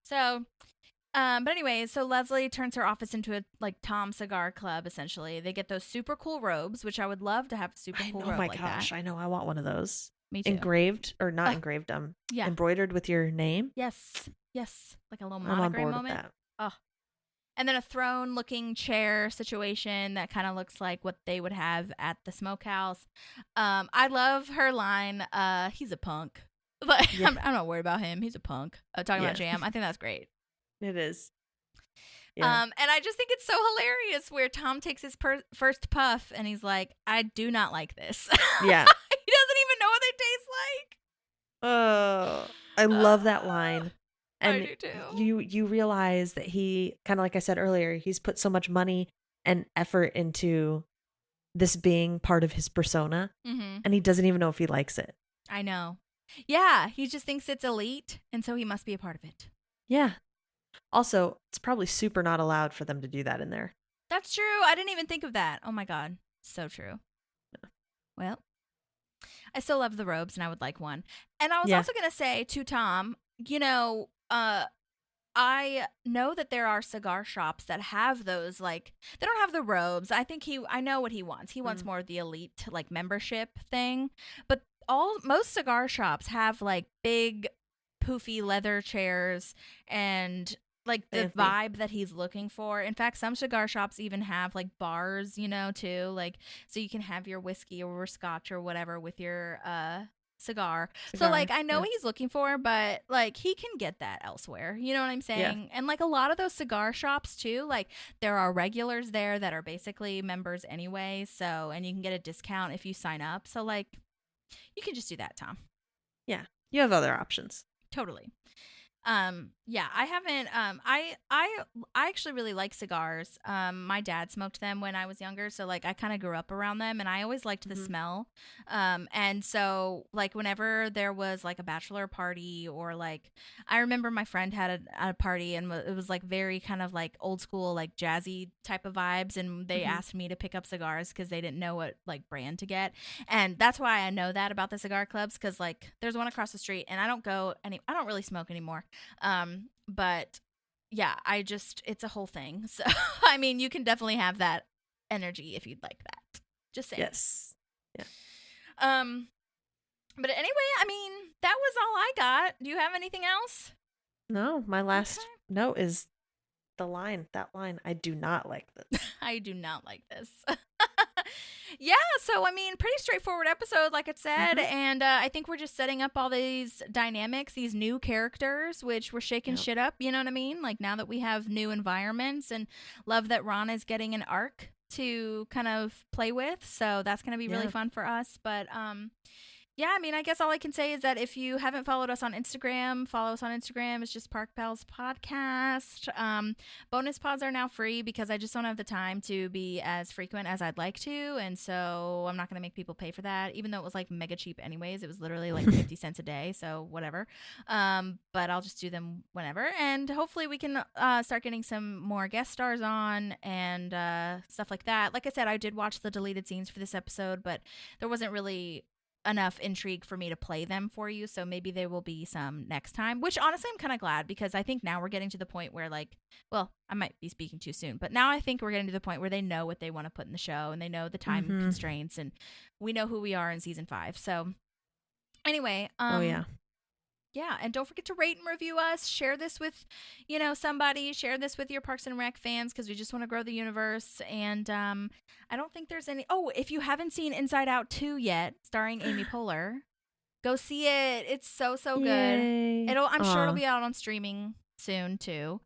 So, but anyway, so Leslie turns her office into a like Tom cigar club. Essentially, they get those super cool robes, which I would love to have a super cool robe. Oh my gosh, I know. I want one of those. Me too. Engraved or not engraved? Embroidered with your name. Yes, like a little monogram moment. That. Oh, and then a throne-looking chair situation that kind of looks like what they would have at the smokehouse. I love her line. He's a punk, but I'm not worried about him. He's a punk. Talking about Jamm, I think that's great. It is. Yeah. And I just think it's so hilarious where Tom takes his first puff and he's like, "I do not like this." Yeah. He doesn't even know what it tastes like. Oh, I love that line. And I do too. You realize that he, kind of like I said earlier, he's put so much money and effort into this being part of his persona, and he doesn't even know if he likes it. I know. Yeah, he just thinks it's elite, and so he must be a part of it. Yeah. Also, it's probably super not allowed for them to do that in there. That's true. I didn't even think of that. Oh my God. So true. Yeah. Well, I still love the robes, and I would like one. And I was also going to say to Tom, I know that there are cigar shops that have those, like, they don't have the robes. I know what he wants. He wants more of the elite, like, membership thing. But most cigar shops have, like, big, poofy leather chairs and, like, the vibe that he's looking for. In fact, some cigar shops even have, like, bars, too. Like, so you can have your whiskey or scotch or whatever with your, cigar. So like I know what he's looking for, but like he can get that elsewhere. You know what I'm saying? And like a lot of those cigar shops too, like there are regulars there that are basically members anyway, so and you can get a discount if you sign up. So like you can just do that, Tom. Yeah. You have other options. Totally. I haven't I actually really like cigars. My dad smoked them when I was younger, so like I kind of grew up around them and I always liked the smell. And so like whenever there was like a bachelor party or like I remember my friend had a party and it was like very kind of like old school like jazzy type of vibes, and they asked me to pick up cigars because they didn't know what like brand to get. And that's why I know that about the cigar clubs, because like there's one across the street and I don't really smoke anymore. But yeah, it's a whole thing. So, I mean, you can definitely have that energy if you'd like that. Just saying. Yes. Yeah. But anyway, I mean, that was all I got. Do you have anything else? No, my last note is the line. That line. I do not like this. I do not like this. Yeah, so I mean, pretty straightforward episode, like I said, and I think we're just setting up all these dynamics, these new characters, which we're shaking shit up. You know what I mean? Like now that we have new environments, and love that Ron is getting an arc to kind of play with. So that's going to be really fun for us. But yeah, I mean, I guess all I can say is that if you haven't followed us on Instagram, follow us on Instagram. It's just Park Pals Podcast. Bonus pods are now free because I just don't have the time to be as frequent as I'd like to. And so I'm not going to make people pay for that, even though it was like mega cheap anyways. It was literally like 50 cents a day. So whatever. But I'll just do them whenever. And hopefully we can start getting some more guest stars on and stuff like that. Like I said, I did watch the deleted scenes for this episode, but there wasn't really enough intrigue for me to play them for you, so maybe there will be some next time, which honestly I'm kind of glad, because I think now we're getting to the point where, like, well, I might be speaking too soon, but now I think we're getting to the point where they know what they want to put in the show, and they know the time constraints, and we know who we are in season 5. So anyway, yeah, and don't forget to rate and review us. Share this with, somebody. Share this with your Parks and Rec fans, because we just want to grow the universe. And I don't think there's any... Oh, if you haven't seen Inside Out 2 yet, starring Amy Poehler, go see it. It's so good. I'm sure it'll be out on streaming soon, too.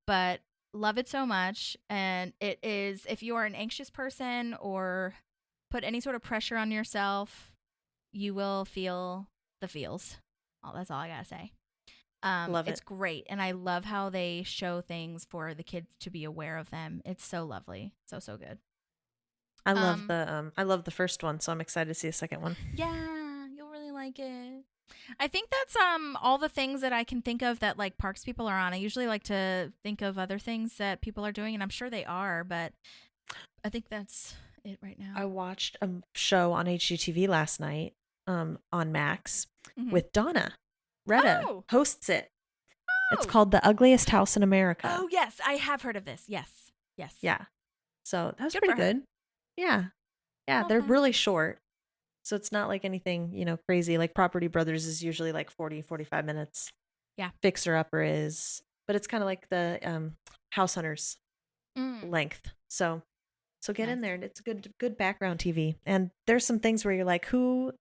But love it so much. And it is, if you are an anxious person or put any sort of pressure on yourself, you will feel the feels. Oh, that's all I gotta say. Love it. It's great, and I love how they show things for the kids to be aware of them. It's so lovely, so good. I love the first one, so I'm excited to see the second one. Yeah, you'll really like it. I think that's all the things that I can think of that like Parks people are on. I usually like to think of other things that people are doing, and I'm sure they are, but I think that's it right now. I watched a show on HGTV last night. On Max with Donna. Retta hosts it. It's called The Ugliest House in America. Oh, yes. I have heard of this. Yes. Yeah. So that was pretty good. Yeah. Yeah. They're really short. So it's not like anything, crazy. Like Property Brothers is usually like 40, 45 minutes. Yeah. Fixer Upper is. But it's kind of like the House Hunters length. So get in there, and it's good background TV. And there's some things where you're like, who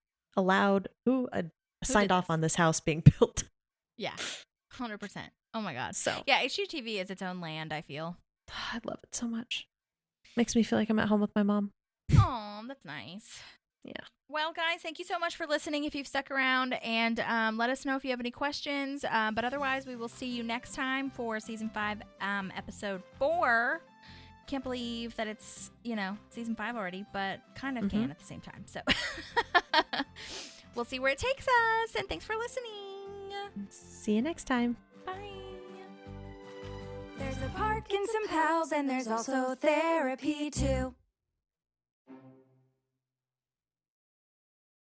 signed off on this house being built? Yeah, 100%. Oh my god. So yeah, HGTV is its own land, I feel. I love it so much. Makes me feel like I'm at home with my mom. Oh, that's nice. Yeah. Well, guys, thank you so much for listening if you've stuck around, and let us know if you have any questions. But otherwise, we will see you next time for season 5, episode 4. Can't believe that it's, season 5 already, but kind of can at the same time. So we'll see where it takes us. And thanks for listening. See you next time. Bye. There's a park and some pals, and there's also therapy too.